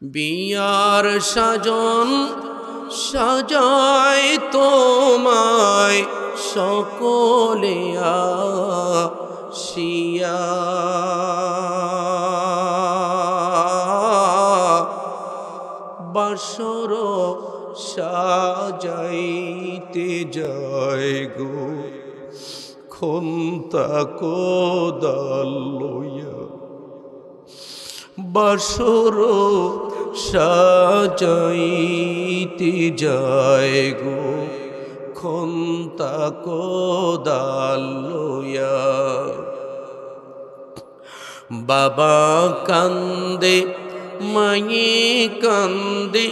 বিয়ার সাজন সাজায় তোমায় সকলে আসিয়া, বাসর সাজাইতে যায় গো খন্তা কোদাল লইয়া, বাসর সাজাইতে যায় গো খন্তা কোদাল লইয়া। বাবা কান্দে মায়ে কান্দে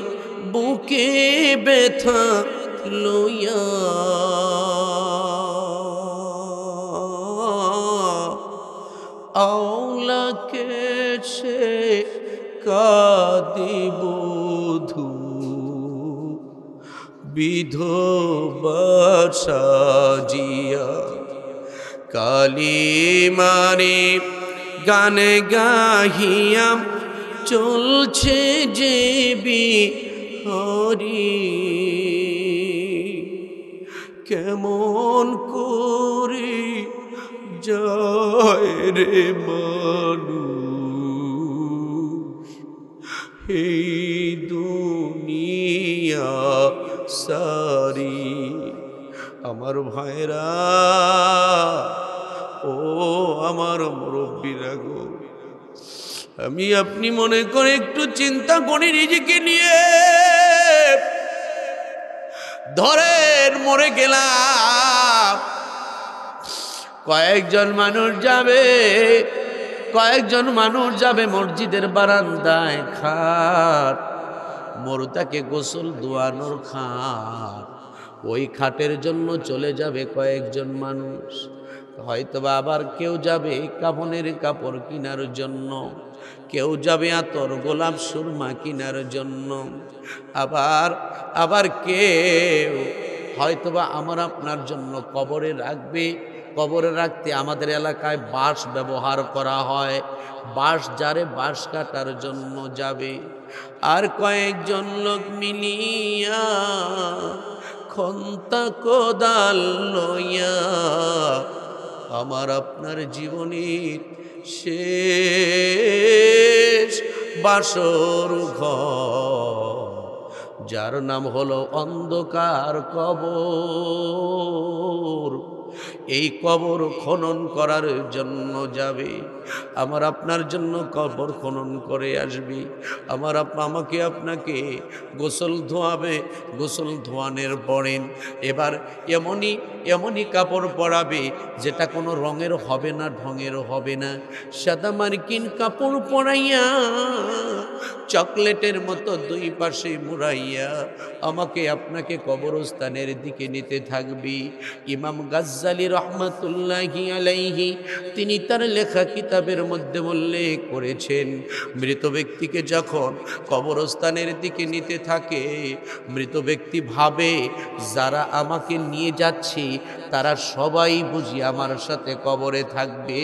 বুকে ব্যথা লইয়া, আওলাকে সে কাঁদে বধূ বিধবা সাজিয়া, কালিমারে গান গাহিয়াম চলছে যে বিহারি, কেমন করে যায় রে মানুষ এই দুনিয়া সারি। আমার ভাইরা ও আমার মুরব্বীরা গো, আমি আপনি মনে করে একটু চিন্তা করি নিজেকে নিয়ে। ধরেন মরে গেলাম, কয়েকজন মানুষ যাবে মসজিদের বারান্দায় খাট, মরুতাকে গোসল দোয়ানোর খাট, ওই খাটের জন্য চলে যাবে কয়েকজন মানুষ। হয়তোবা আবার কেউ যাবে কাফনের কাপড় কেনার জন্য, কেউ যাবে আতর গোলাপ সুরমা কেনার জন্য, আবার কেউ হয়তোবা আমার আপনার জন্য কবরে রাখবে। কবরে রাখতে আমাদের এলাকায় বাঁশ ব্যবহার করা হয়, বাঁশ যারে বাঁশ কাটার জন্য যাবে। আর কয়েকজন লোক মিলিয়া খন্তা কোদাল লইয়া আমার আপনার জীবনের শেষ বাসর ঘর, যার নাম হলো অন্ধকার কবর, এই কবর খনন করার জন্য যাবে। আমার আপনার জন্য কবর খনন করে আসবে। আমাকে আপনাকে গোসল ধোয়াবে। গোসল ধোয়ানোর পরে এবার এমনই কাপড় পরাবে যেটা কোনো রঙের হবে না, ঢঙের হবে না। সাদা মার্কিন কাপড় পরাইয়া চকলেটের মতো দুই পাশে মুড়াইয়া আমাকে আপনাকে কবরস্থানের দিকে নিতে থাকবি। ইমাম গাজ্জালী রহমাতুল্লাহি আলাইহি তিনি তার লেখা কিতাবের মধ্যে উল্লেখ করেছেন, মৃত ব্যক্তিকে যখন কবরস্থানের দিকে নিতে থাকে, মৃত ব্যক্তি ভাবে যারা আমাকে নিয়ে যাচ্ছে তারা সবাই বুঝি আমার সাথে কবরে থাকবে,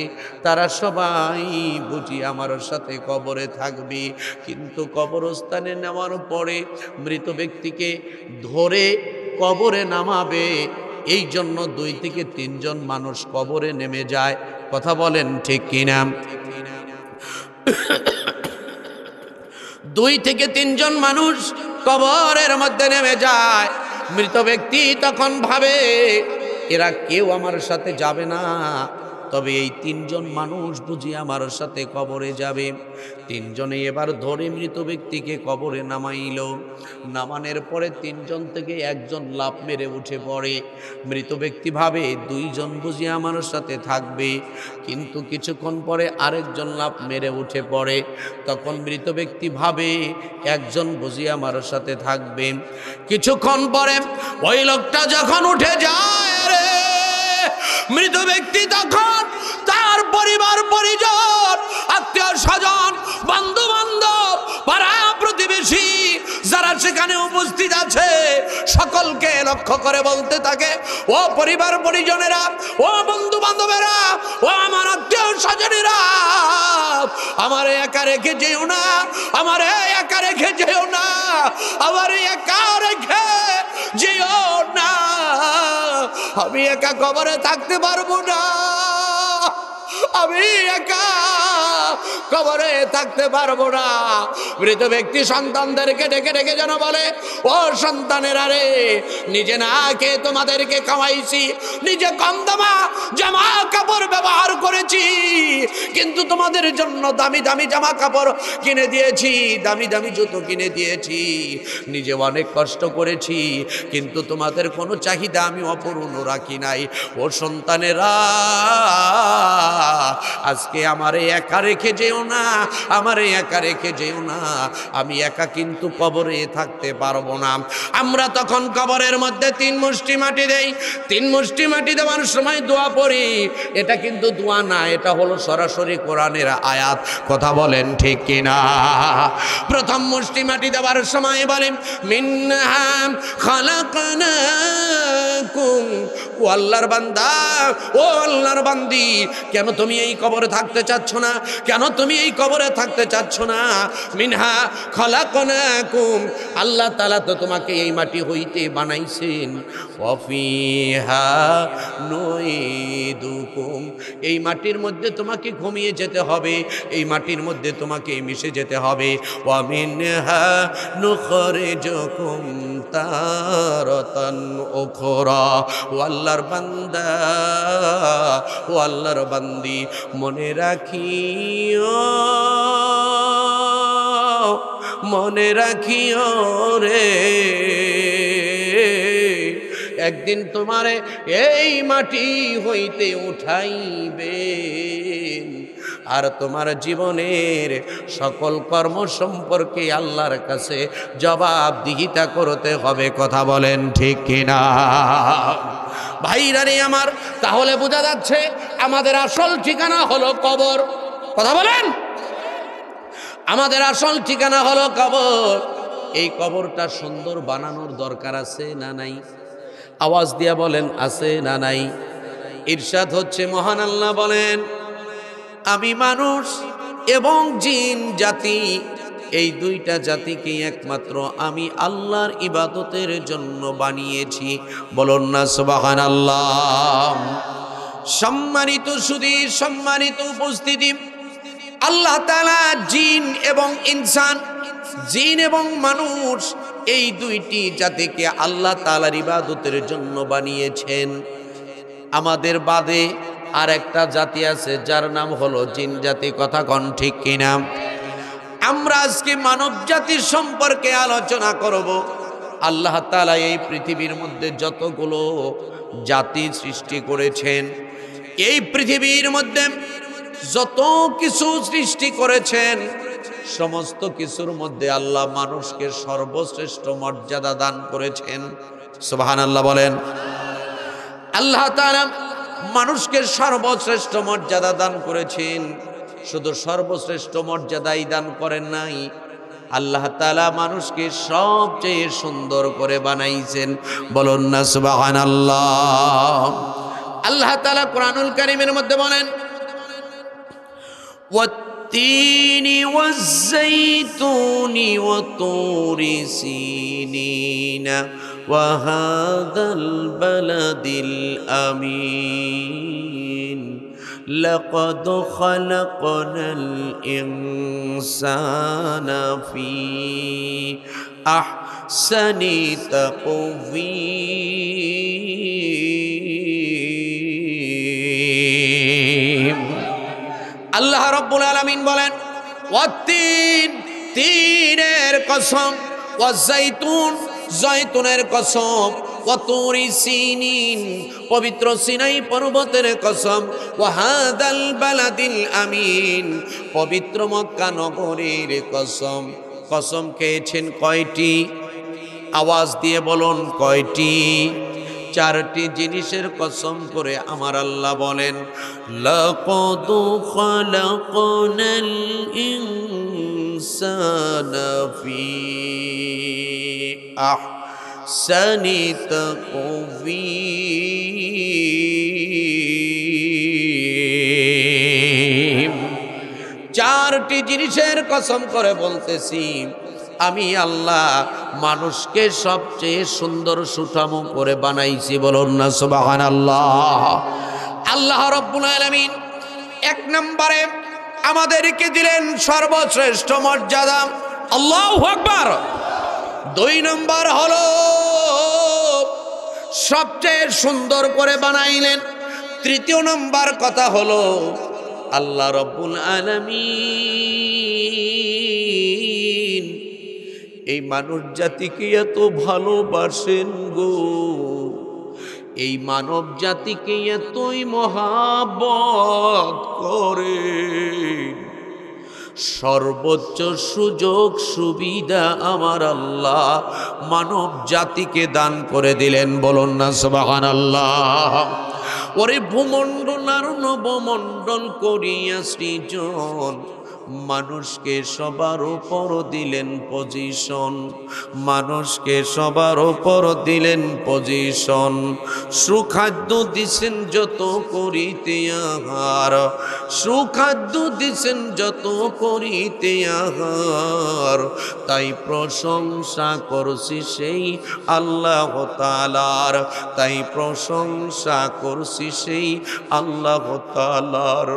তারা সবাই বুঝি আমার সাথে কবরে থাকবে। কিন্তু কবরস্থানে নেওয়ার পরে মৃত ব্যক্তিকে ধরে কবরে নামাবে, এই জন্য 2 থেকে 3 জন মানুষ কবরে নেমে যায়। কথা বলেন ঠিক কিনা? 2 থেকে 3 জন মানুষ কবরের মধ্যে নেমে যায়। মৃত ব্যক্তি তখন ভাবে এরা কেউ আমার সাথে যাবে না, তবে এই 3 জন মানুষ বুঝি আমার সাথে কবরে যাবে। 3 জনে এবার ধরে মৃত ব্যক্তিকে কবরে নামাইল। নামানোর পরে 3 জন থেকে 1 জন লাফ মেরে উঠে পড়ে। মৃত ব্যক্তি ভাবে 2 জন বুঝি আমার সাথে থাকবে, কিন্তু কিছুক্ষণ পরে আরেকজন লাফ মেরে উঠে পড়ে। তখন মৃত ব্যক্তি ভাবে 1 জন বুঝি আমার সাথে থাকবে। কিছুক্ষণ পরে ওই লোকটা যখন উঠে যায় রে, মৃত ব্যক্তি তখন তার পরিবার পরিজন, আত্মীয় স্বজন, বন্ধু বান্ধব, পাড়া প্রতিবেশী যারা সেখানে উপস্থিত আছে সকলকে লক্ষ্য করে বলতে থাকে, ও পরিবার পরিজনেরা, ও বন্ধু বান্ধবেরা, ও আমার আত্মীয় স্বজনেরা, আমারে একা রেখে যেও না, আমারে একা রেখে যেও না, আমারে একা রেখে যেও না, আমি একা কবরে থাকতে পারবো না, আমি একা কবরে থাকতে পারবো না। মৃত ব্যক্তি সন্তানদেরকে ডেকে ডেকে যেন বলে, ও সন্তানেরা রে, নিজে না খেয়ে তোমাদেরকে খাওয়াইছি, নিজে কম দামা জামা কাপড় ব্যবহার করেছি, কিন্তু তোমাদের জন্য দামি দামি জামা কাপড় কিনে দিয়েছি, দামি দামি জুতো কিনে দিয়েছি, নিজে অনেক কষ্ট করেছি, কিন্তু তোমাদের কোনো চাহিদা আমি অপূর্ণ রাখি নাই। ও সন্তানেরা, আজকে আমারে একা রেখে যেও না, আমারে একা রেখে যেও না, আমি একা কিন্তু কবরে থাকতে পারবো না। আমরা তখন কবরের মধ্যে 3 মুষ্টি মাটি দেই। 3 মুষ্টি মাটি দেওয়ার সময় দোয়া পড়ি। এটা কিন্তু দোয়া না, এটা হলো সরাসরি কোরআনের আয়াত। কথা বলেন ঠিক কিনা? প্রথম মুষ্টি মাটি দেওয়ার সময় বলেন, মিনহা খালাকনাকুম। ও আল্লাহর বান্দা, ও আল্লাহর বান্দি, কেন তুমি এই কবরে থাকতে চাচ্ছ না? কেন তুমি এই কবরে থাকতে চাচ্ছ না? মিনহা খালাকনাকুম, আল্লাহ তাআলা তো তোমাকে এই মাটি হইতে বানাইছেন। ওয়াফিহা নুইদুকুম, এই মাটির মধ্যে তোমাকে ঘুমিয়ে যেতে হবে, এই মাটির মধ্যে তোমাকে মিশে যেতে হবে। ওয়া মিনহা নুখরিজুকুম তারাতান উখরা। ও আল্লাহর বান্দা, ও আল্লাহর বান্দি, মনে রাখিও, মনে রাখিও রে, একদিন তোমারে এই মাটি হইতে উঠাইবে, আর তোমার জীবনের সকল কর্ম সম্পর্কে আল্লাহর কাছে জবাবদিহিতা করতে হবে। কথা বলেন ঠিক কিনা? ভাইরা রে আমার, তাহলে বোঝা যাচ্ছে আমাদের আসল ঠিকানা হলো কবর। কথা বলেন, আমাদের আসল ঠিকানা হলো কবর। এই কবরটা সুন্দর বানানোর দরকার আছে না নাই? আওয়াজ দিয়া বলেন, আছে না নাই? ইরশাদ হচ্ছে, মহান আল্লাহ বলেন, আমি মানুষ এবং জিন জাতি, এই 2টা জাতিকে একমাত্র আমি আল্লাহর ইবাদতের জন্য বানিয়েছি। বলুন না সুবহানাল্লাহ। সম্মানিত সুধী, সম্মানিত উপস্থিতি, আল্লাহ তাআলা জিন এবং ইনসান, জিন এবং মানুষ, এই 2টি জাতিকে আল্লাহ তাআলার ইবাদতের জন্য বানিয়েছেন। আমাদের বাদে আর একটা জাতি আছে যার নাম হলো জিন জাতি। কথা কন ঠিক কিনা? আমরা আজকে মানব জাতির সম্পর্কে আলোচনা করব। আল্লাহ তাআলা এই পৃথিবীর মধ্যে যতগুলো জাতি সৃষ্টি করেছেন, এই পৃথিবীর মধ্যে যত কিছু সৃষ্টি করেছেন, সমস্ত কিছুর মধ্যে আল্লাহ মানুষকে সর্বশ্রেষ্ঠ মর্যাদা দান করেছেন। সুবহানাল্লাহ বলেন। আল্লাহ তাআলা মানুষকে সর্বশ্রেষ্ঠ মর্যাদা দান করেছেন। শুধু সর্বশ্রেষ্ঠ মর্যাদাই দান করেন নাই, আল্লাহ তাআলা মানুষকে সবচেয়ে সুন্দর করে বানাইছেন। বলুন না সুবহানাল্লাহ। আল্লাহ তাআলা কোরআনুল কারীমের মধ্যে বলেন, ওয়াত-তিনি ওয়াজ-যাইতুনি ওয়া-তুরি সিনিনা ওয়া হাযাল বালাদিল আমিন লাকাদ খালাকনাল ইনসানা ফি আহসানি তাকওয়ীম। আল্লাহ রাব্বুল আলামিন বলেন, ওয়াত-তিন, তিনের কসম, ওয়াজ-যাইতুন, জয়তুনের কসম, ওয়া-তুরি সিনিন, পবিত্র সিনাই পর্বতের কসম, ওয়া হাযাল বালাদিল আমিন, পবিত্র মক্কা নগরীর কসম। কসম খেয়েছেন কয়টি? আওয়াজ দিয়ে বলুন, কয়টি? 4টি জিনিসের কসম করে আমার আল্লাহ বলেন, লাকাদ খালাকনাল ইনসানা ফি আহসানি তাকওয়ীম। চারটি জিনিসের কসম করে বলতেছি, আমি আল্লাহ মানুষকে সবচেয়ে সুন্দর সুঠামো করে বানাইছি। বলুন না সুবহানাল্লাহ। আল্লাহ রাব্বুল আলামিন এক নম্বরে আমাদেরকে দিলেন সর্বশ্রেষ্ঠ মর্যাদা, আল্লাহু আকবার। দুই নম্বর হলো সবচেয়ে সুন্দর করে বানাইলেন। তৃতীয় নম্বর কথা হলো আল্লাহ রাব্বুল আলামিন এই মানব জাতিকে এত ভালোবাসেন গো, এই মানব জাতিকে এতই মহাব্বত করেন, সর্বোচ্চ সুযোগ সুবিধা আমার আল্লাহ মানব জাতিকে দান করে দিলেন। বলুন না সুবহানাল্লাহ। ওরে ভূমণ্ডল আর নবমণ্ডল করিয়া সৃজন, মানুষকে সবার উপর দিলেন পজিশন, মানুষকে সবার উপর দিলেন পজিশন। সুখাদ্য দিছেন যত করিতে আহার, সুখাদ্য দিছেন যত করিতে আহার, তাই প্রশংসা করছি সেই আল্লাহ তাআলার, তাই প্রশংসা করছি সেই আল্লাহ তাআলার।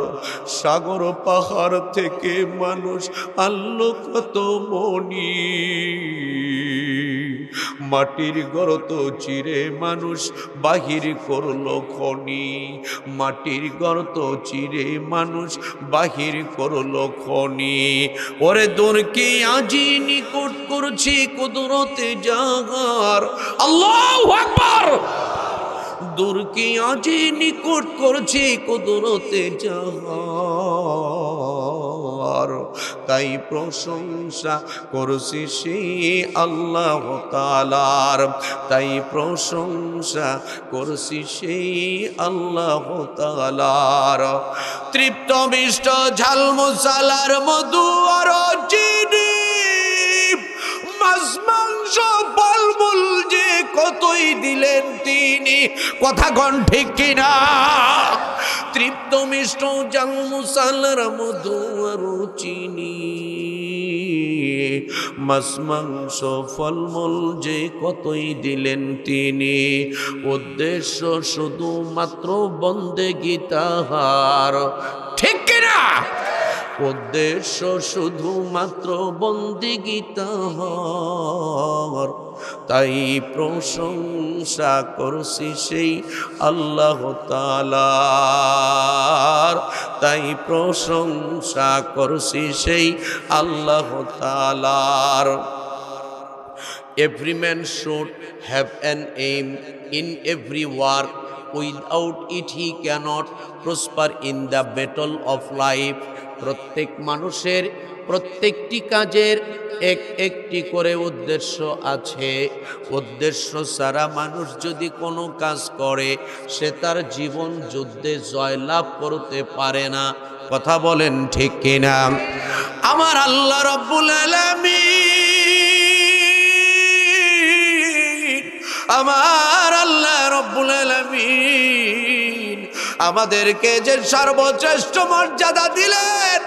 সাগর পাহাড় থেকে মানুষ আনলো কত মনি, মাটির গর্ত চিরে মানুষ বাহির করলো খনি, মাটির গর্ত চিরে মানুষ বাহির করলো খনি। ওরে দূরকে আজি নিকট করছি কুদরতে জাগার, আল্লাহু আকবার। দূরকে আজি নিকট করছি কুদরতে জাগার, তাই প্রশংসা করছি সেই আল্লাহ তাআলার, তাই প্রশংসা করছি সেই আল্লাহ তাআলার। তৃপ্ত মিষ্ট ঝাল মশালার মধু আর চিনি, মাছ মাংস ফলমূল যে কতই দিলেন তিনি, কথা কোন ঠিক কিনা? তৃপ্ত মিষ্ট ঝাল মশালার মধু আর চিনি, মাছ মাংস ফলমূল যে কতই দিলেন তিনি, উদ্দেশ্য শুধুমাত্র বন্দেগী তাহার, ঠিক কিনা? উদ্দেশ্য শুধুমাত্র বন্দেগী তাহার, তাই প্রশংসা করছি সেই আল্লাহ তাআলার, তাই প্রশংসা করছি সেই আল্লাহ তাআলার। Every man should have an aim in every work. Without it he cannot prosper in the battle of life. প্রত্যেক মানুষের প্রত্যেকটি কাজের একটি করে উদ্দেশ্য আছে। উদ্দেশ্য ছাড়া মানুষ যদি কোনো কাজ করে সে তার জীবন যুদ্ধে জয়লাভ করতে পারে না। কথা বলেন ঠিক কিনা? আমার আল্লাহ রাব্বুল আলামিন, আমার আল্লাহ রাব্বুল আলামিন আমাদেরকে যে সর্বশ্রেষ্ঠ মর্যাদা দিলেন,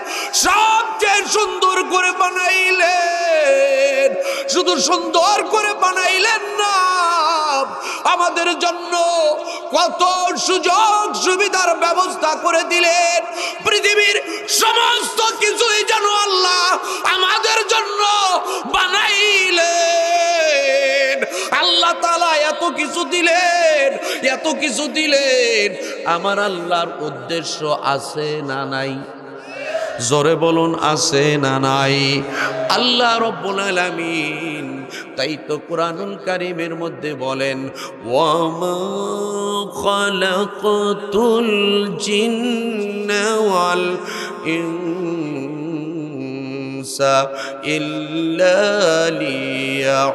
সবচেয়ে সুন্দর করে বানাইলেন। শুধু সুন্দর করে বানাইলেন না, আমাদের জন্য কত সুযোগ সুবিধার ব্যবস্থা করে দিলেন। পৃথিবীর সমস্ত কিছুই যেন আল্লাহ আমাদের জন্য বানাইলেন। আল্লাহ তাআলা এত কিছু দিলেন, এত কিছু দিলেন। আমার আল্লাহর উদ্দেশ্য আছে না নাই? জোরে বলুন, আছে না নাই? আল্লাহ রাব্বুল আলামিন তাই তো কুরআনুল কারীমের মধ্যে বলেন, ওয়া মা খালাকাতুল জিন্না ওয়াল ইনসা ইল্লা লিয়াবুদুন।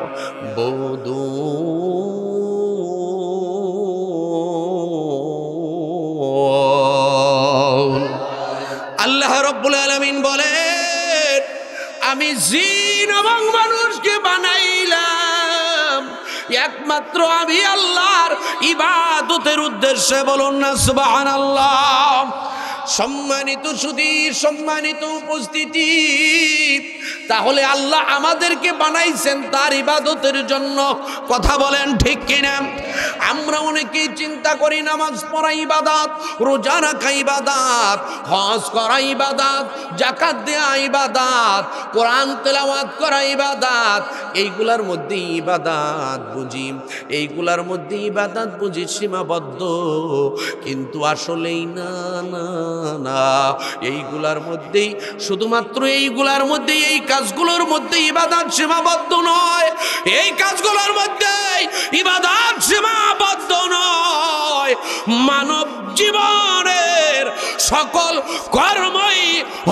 আল্লাহ রাব্বুল আলামিন বলেন, আমি জিন এবং মানুষকে বানাইলাম একমাত্র আমি আল্লাহর ইবাদতের উদ্দেশ্যে। বলুন না সুবহানাল্লাহ। সম্মানিত সুধী, সম্মানিত উপস্থিতি, তাহলে আল্লাহ আমাদেরকে বানাইছেন তার ইবাদতের জন্য। কথা বলেন ঠিক কিনা? আমরা অনেকেই চিন্তা করি নামাজ পড়া ইবাদত, রোজা রাখা ইবাদত, হজ করা ইবাদত, যাকাত দেয়া ইবাদত, কোরআন তেলাওয়াত করা ইবাদত, এইগুলার মধ্যে ইবাদত বুঝি, এইগুলার মধ্যে ইবাদত বুঝি সীমাবদ্ধ। কিন্তু আসলেই না না না, এইগুলার মধ্যেই, শুধুমাত্র এইগুলার মধ্যেই, এই কাজগুলোর মধ্যে ইবাদত সীমাবদ্ধ নয়। এই কাজগুলোর মধ্যে ইবাদত সীমাবদ্ধ নয়, মানব জীবনের সকল কর্মই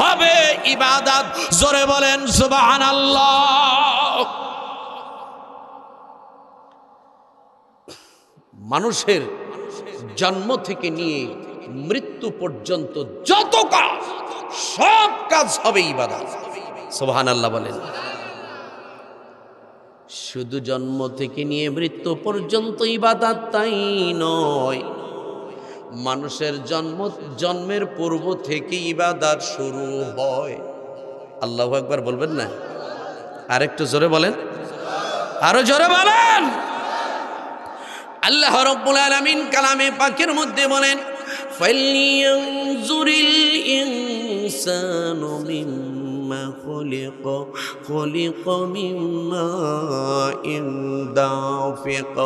হবে ইবাদত। জোরে বলেন সুবহানাল্লাহ। মানুষের জন্ম থেকে নিয়ে মৃত্যু পর্যন্ত যত কাজ, সব কাজ হবে ইবাদত। সুবহানাল্লাহ বলেন। শুধু জন্ম থেকে নিয়ে মৃত্যু পর্যন্ত ইবাদত তাই নয়, মানুষের জন্মের পূর্ব থেকে ইবাদত শুরু হয়। আল্লাহু আকবার বলবেন না? আরেকটু জোরে বলেন, আরো জোরে বলেন। আল্লাহ রাব্বুল আলামিন কালামে পাকের মধ্যে বলেন, ফালইয়ানজুরিল ইনসানু মিম্মা খুলিকা মিম্মা দাফিক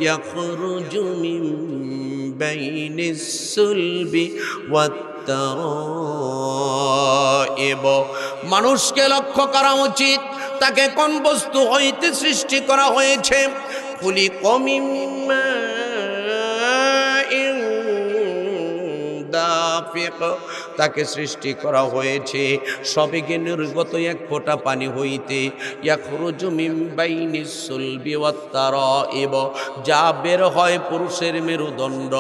ইয়াখরুজু মিন বাইনিস সুলবি ওয়াত তারাইব। মানুষকে লক্ষ্য করা উচিত, তাকে কোন বস্তু হইতে সৃষ্টি করা হয়েছে। খুলিকা মিম্মা দাফিক, তাকে সৃষ্টি করা হয়েছে সবেগে নির্গত এক ফোঁটা পানি হইতে। ইয়াখরুজু মিন বাইনিস সুলবি ওয়াত তারাইব, যা বের হয় পুরুষের মেরুদণ্ড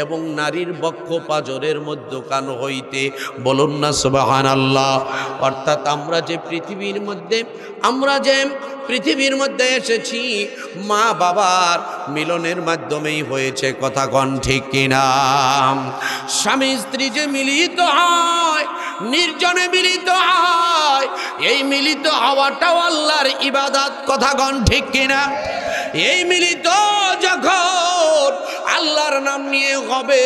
এবং নারীর বক্ষ পাজরের মধ্যখান হইতে। বলুন না সুবহানাল্লাহ। অর্থাৎ আমরা যে পৃথিবীর মধ্যে এসেছি, মা বাবার মিলনের মাধ্যমেই হয়েছে। কথা কন ঠিক কিনা? স্বামী স্ত্রী যে মিলিত হয়, নির্জনে মিলিত হয়, এই মিলিত হওয়াটাও আল্লাহর ইবাদত। কথা কন ঠিক কিনা? এই মিলিত যখন আল্লাহর নাম নিয়ে হবে,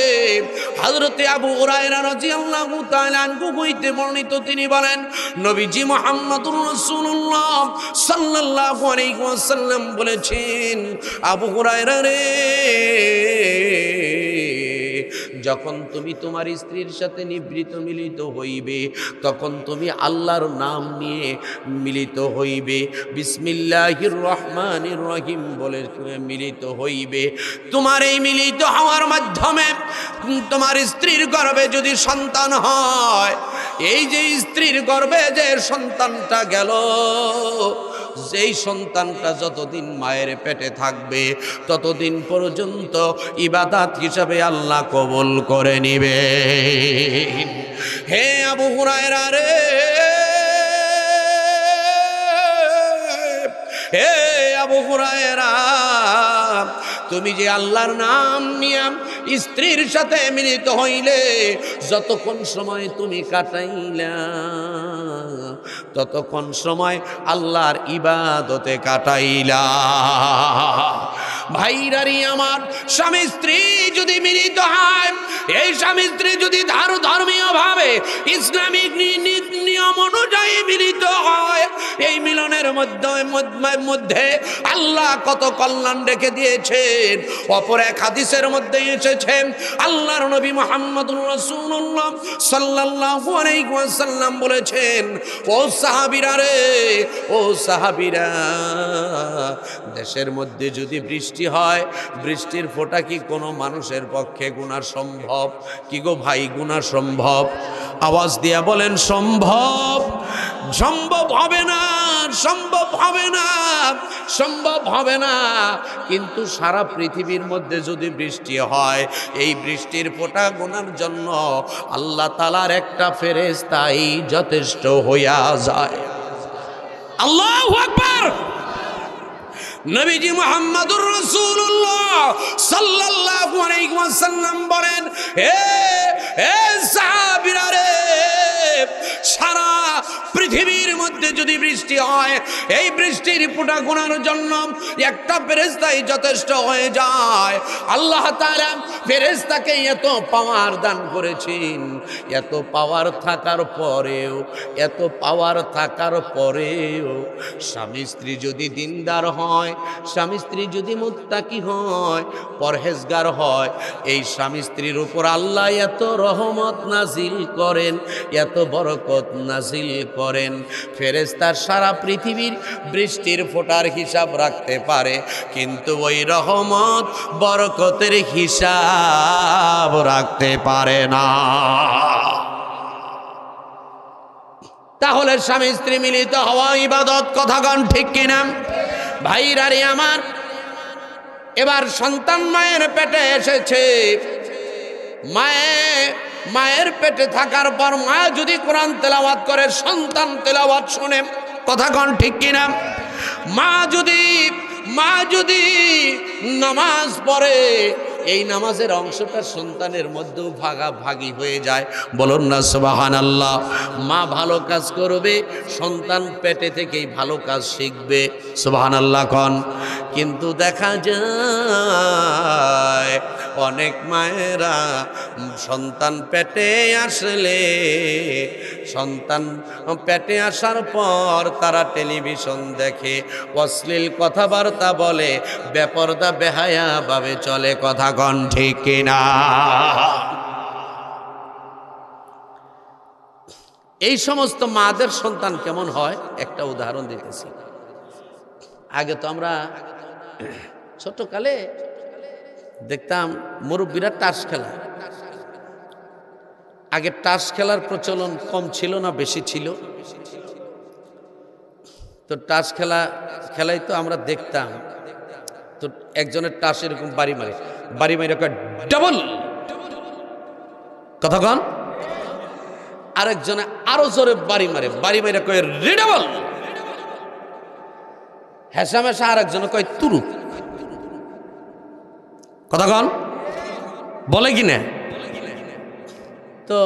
হযরতে আবু হুরায়রা রাদিয়াল্লাহু তাআলা আনহু হইতে বর্ণিত, তিনি বলেন, নবীজি মুহাম্মদুর রাসূলুল্লাহ সাল্লাল্লাহু আলাইহি ওয়াসাল্লাম বলেছেন, আবু হুরায়রা রে, যখন তুমি তোমার স্ত্রীর সাথে মিলিত হইবে, তখন তুমি আল্লাহর নাম নিয়ে মিলিত হইবে, বিসমিল্লাহির রহমানির রহিম বলে মিলিত হইবে। তোমার এই মিলিত হওয়ার মাধ্যমে তোমার স্ত্রীর গর্ভে যদি সন্তান হয়, এই যে স্ত্রীর গর্ভে যে সন্তানটা গেল, যেই সন্তানটা যতদিন মায়ের পেটে থাকবে ততদিন পর্যন্ত ইবাদত হিসাবে আল্লাহ কবুল করে নিবে। হে আবু হুরায়রা রে, হে আবু হুরায়রা, তুমি যে আল্লাহর নাম নিয়ে স্ত্রীর সাথে মিলিত হইলে, যতক্ষণ সময় তুমি কাটাইলা ততক্ষণ সময় আল্লাহর ইবাদতে কাটাইলা। ভাইরারি আমার, স্বামী স্ত্রী যদি মিলিত হয়, এই স্বামী স্ত্রী যদি ধর্মীয় ভাবে ইসলামিক নিয়ম অনুযায়ী মিলিত হয়, এই মিলনের মধ্যে আল্লাহ কত কল্যাণ রেখে দিয়েছেন। অপর এক হাদিসের মধ্যে এসেছে, আল্লাহর নবী মুহাম্মদুর রাসূলুল্লাহ সাল্লাল্লাহু আলাইহি ওয়াসাল্লাম বলেছেন, ও সাহাবীরা রে, ও সাহাবীরা, দেশের মধ্যে যদি বৃষ্টি হয়, বৃষ্টির ফোঁটা কি কোনো মানুষের পক্ষে গোনা সম্ভব? কি গো ভাই, গোনা সম্ভব? আওয়াজ দিয়া বলেন, সম্ভব? সম্ভব হবে না, সম্ভব হবে না, সম্ভব হবে না। কিন্তু সারা পৃথিবীর মধ্যে যদি বৃষ্টি হয়, এই বৃষ্টির ফোঁটা গোনার জন্য আল্লাহ তাআলার একটা ফেরেশতাই যথেষ্ট হইয়া যায়। আল্লাহু আকবার। নবীজি মুহাম্মদুর রাসূলুল্লাহ সাল্লাল্লাহু আলাইহি ওয়াসাল্লাম বলেন, হে সাহাবীরা রে, সারা পৃথিবীর মধ্যে যদি বৃষ্টি হয়, এই বৃষ্টির ফোঁটা গোনার জন্য একটা ফেরেশতাই যথেষ্ট হয়ে যায়। আল্লাহ তাআলা ফেরেশতাকে এত পাওয়ার দান করেছেন, এত পাওয়ার থাকার পরেও, এত পাওয়ার থাকার পরেও স্বামী স্ত্রী যদি দিনদার হয়, স্বামী স্ত্রী যদি মুত্তাকি হয়, পরহেজগার হয়, এই স্বামী স্ত্রীর উপর আল্লাহ এত রহমত নাজিল করেন, এত বরকত নাজিল করেন, ফেরেশতার সারা পৃথিবীর বৃষ্টির ফোঁটার হিসাব রাখতে পারে, কিন্তু ওই রহমত বরকতের হিসাব রাখতে পারে না। তাহলে স্বামী স্ত্রী মিলিত হওয়া ইবাদত, কথাগণ ঠিক কিনা? ভাইরা রে আমার, এবার সন্তান মায়ের পেটে এসেছে, মায়ের পেটে থাকার পর মা যদি কোরআন তেলাওয়াত করে, সন্তান তেলাওয়াত শুনে, কথাগণ ঠিক কিনা? মা যদি নামাজ পড়ে, এই নামাজের অংশটা সন্তানের মধ্যেও ভাগাভাগি হয়ে যায়, বলুন না সুবহানাল্লাহ। মা ভালো কাজ করবে, সন্তান পেটে থেকেই ভালো কাজ শিখবে, সুবহানাল্লাহ কন। কিন্তু দেখা যায় অনেক মায়েরা সন্তান পেটে আসলে, সন্তান পেটে আসার পর তারা টেলিভিশন দেখে, অশ্লীল কথাবার্তা বলে, বেপরদা বেহায়া ভাবে চলে, কথা কন ঠিক কিনা? এই সমস্ত মাদের সন্তান কেমন হয় একটা উদাহরণ দিতেছি। আগে তো আমরা ছোটকালে দেখতাম মুরব্বীরা তাস খেলা। আগে তাস খেলার প্রচলন কম ছিল না বেশি ছিল? তো তাস খেলাই তো আমরা দেখতাম। তো একজনের টাস এরকম বাড়ি মারে ডাবল, কথা কন। আরেকজনে আরো জোরে বাড়ি মারে কয় রিডাবল। হেসামেশা আরেকজনে কয় তুরু, কথা কন, বলে কি না? তো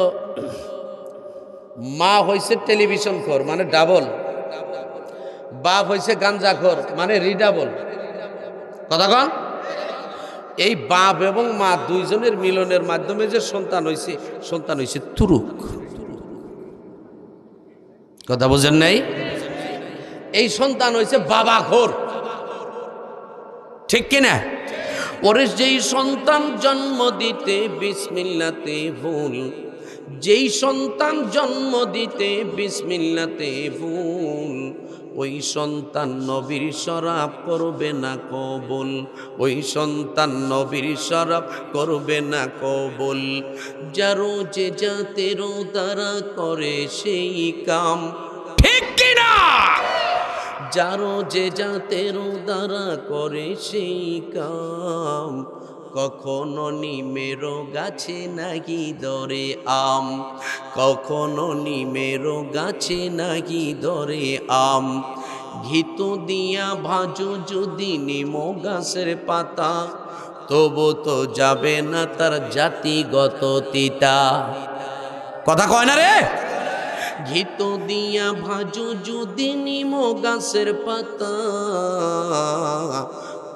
মা হয়েছে টেলিভিশন খোর মানে ডাবল, বাপ হয়েছে গাঞ্জাখোর মানে রিডাবল, কথা কন। এই বাপ এবং মা দুইজনের মিলনের মাধ্যমে যে সন্তান হয়েছে তুরুক, কথা বোঝেন নাই? এই সন্তান হয়েছে বাবাখোর, ঠিক কিনা? ওরে যেই সন্তান জন্ম দিতে বিসমিল্লাতে ভুল, যেই সন্তান জন্ম দিতে বিসমিল্লাতে ভুল, ওই সন্তান নবীর শরাব করবে না কবুল, ওই সন্তান নবীর শরাব করবে না কবুল। যারো যে জাতেরও দ্বারা করে সেই কাম, ঠিক কিনা? যারো যে জাতেরও দ্বারা করে সেই কাম, কখনো নিমেরো গাছে নাকি ধরে আম, কখনো নিমেরো গাছে নাকি ধরে আম। ঘিতু দিয়া ভাজো যদি নিম গাছের পাতা, তবু তো যাবে না তার জাতিগত তিতা, কথা কয় না রে? ঘিতু দিয়া ভাজো যদি নিম গাছের পাতা,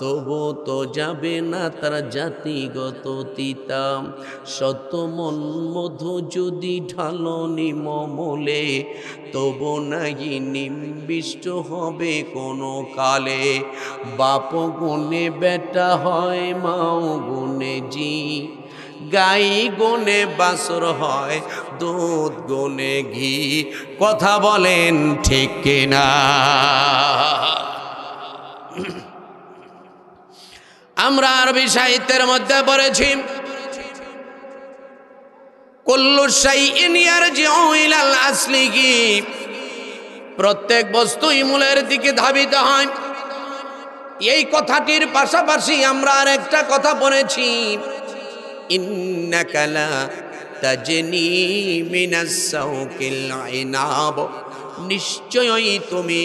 তবু তো যাবে না তার জাতিগত তিতা। শত মন মধু যদি ঢালো নিম মূলে, তবু নাহি নিম্বিষ্ট হবে কোনো কালে। বাপ গুণে বেটা হয়, মাও গুণে জি, গাই গুণে বাছুর হয়, দুধ গুণে ঘি, কথা বলেন ঠিক কিনা? আমরা আরবি সাহিত্যের মধ্যে পড়েছি, কুল্লু শাইইন ইয়ারজিউ ইলাল আসলিহি, প্রত্যেক বস্তুই মূলের দিকে ধাবিত হয়। এই কথাটির পাশাপাশি আমরা আরেকটা কথা পড়েছি, ইন্নাকা লা তাজনি মিনাস সাউকিল ইনাব, নিশ্চয়ই তুমি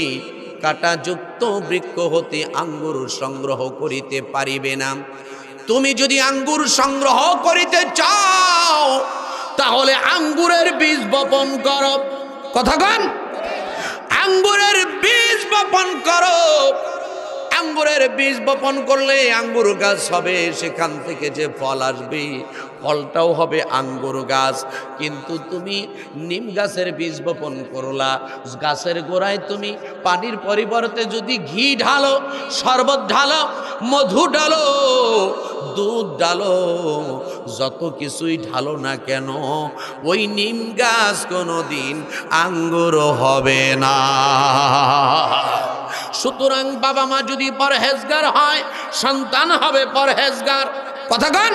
কাঁটাযুক্ত বৃক্ষ হতে আঙ্গুর সংগ্রহ করিতে পারিবে না। তুমি যদি আঙ্গুর সংগ্রহ করিতে চাও তাহলে আঙ্গুরের বীজ বপন করো। কথা কন, আঙ্গুরের বীজ বপন করো। আঙ্গুরের বীজ বপন করলে আঙ্গুর গাছ হবে, সেখান থেকে যে ফল আসবে ফলটাও হবে আঙ্গুর গাছ। কিন্তু তুমি নিম গাছের বীজ বপন করলা, গাছের গোড়ায় তুমি পানির পরিবর্তে যদি ঘি ঢালো, শরবত ঢালো, মধু ঢালো, দুধ ঢালো, যত কিছুই ঢালো না কেন ওই নিম গাছ কোনোদিন আঙ্গুর হবে না। সুতরাং বাবা মা যদি পরহেজগার হয় সন্তান হবে পরহেজগার। কথা কন,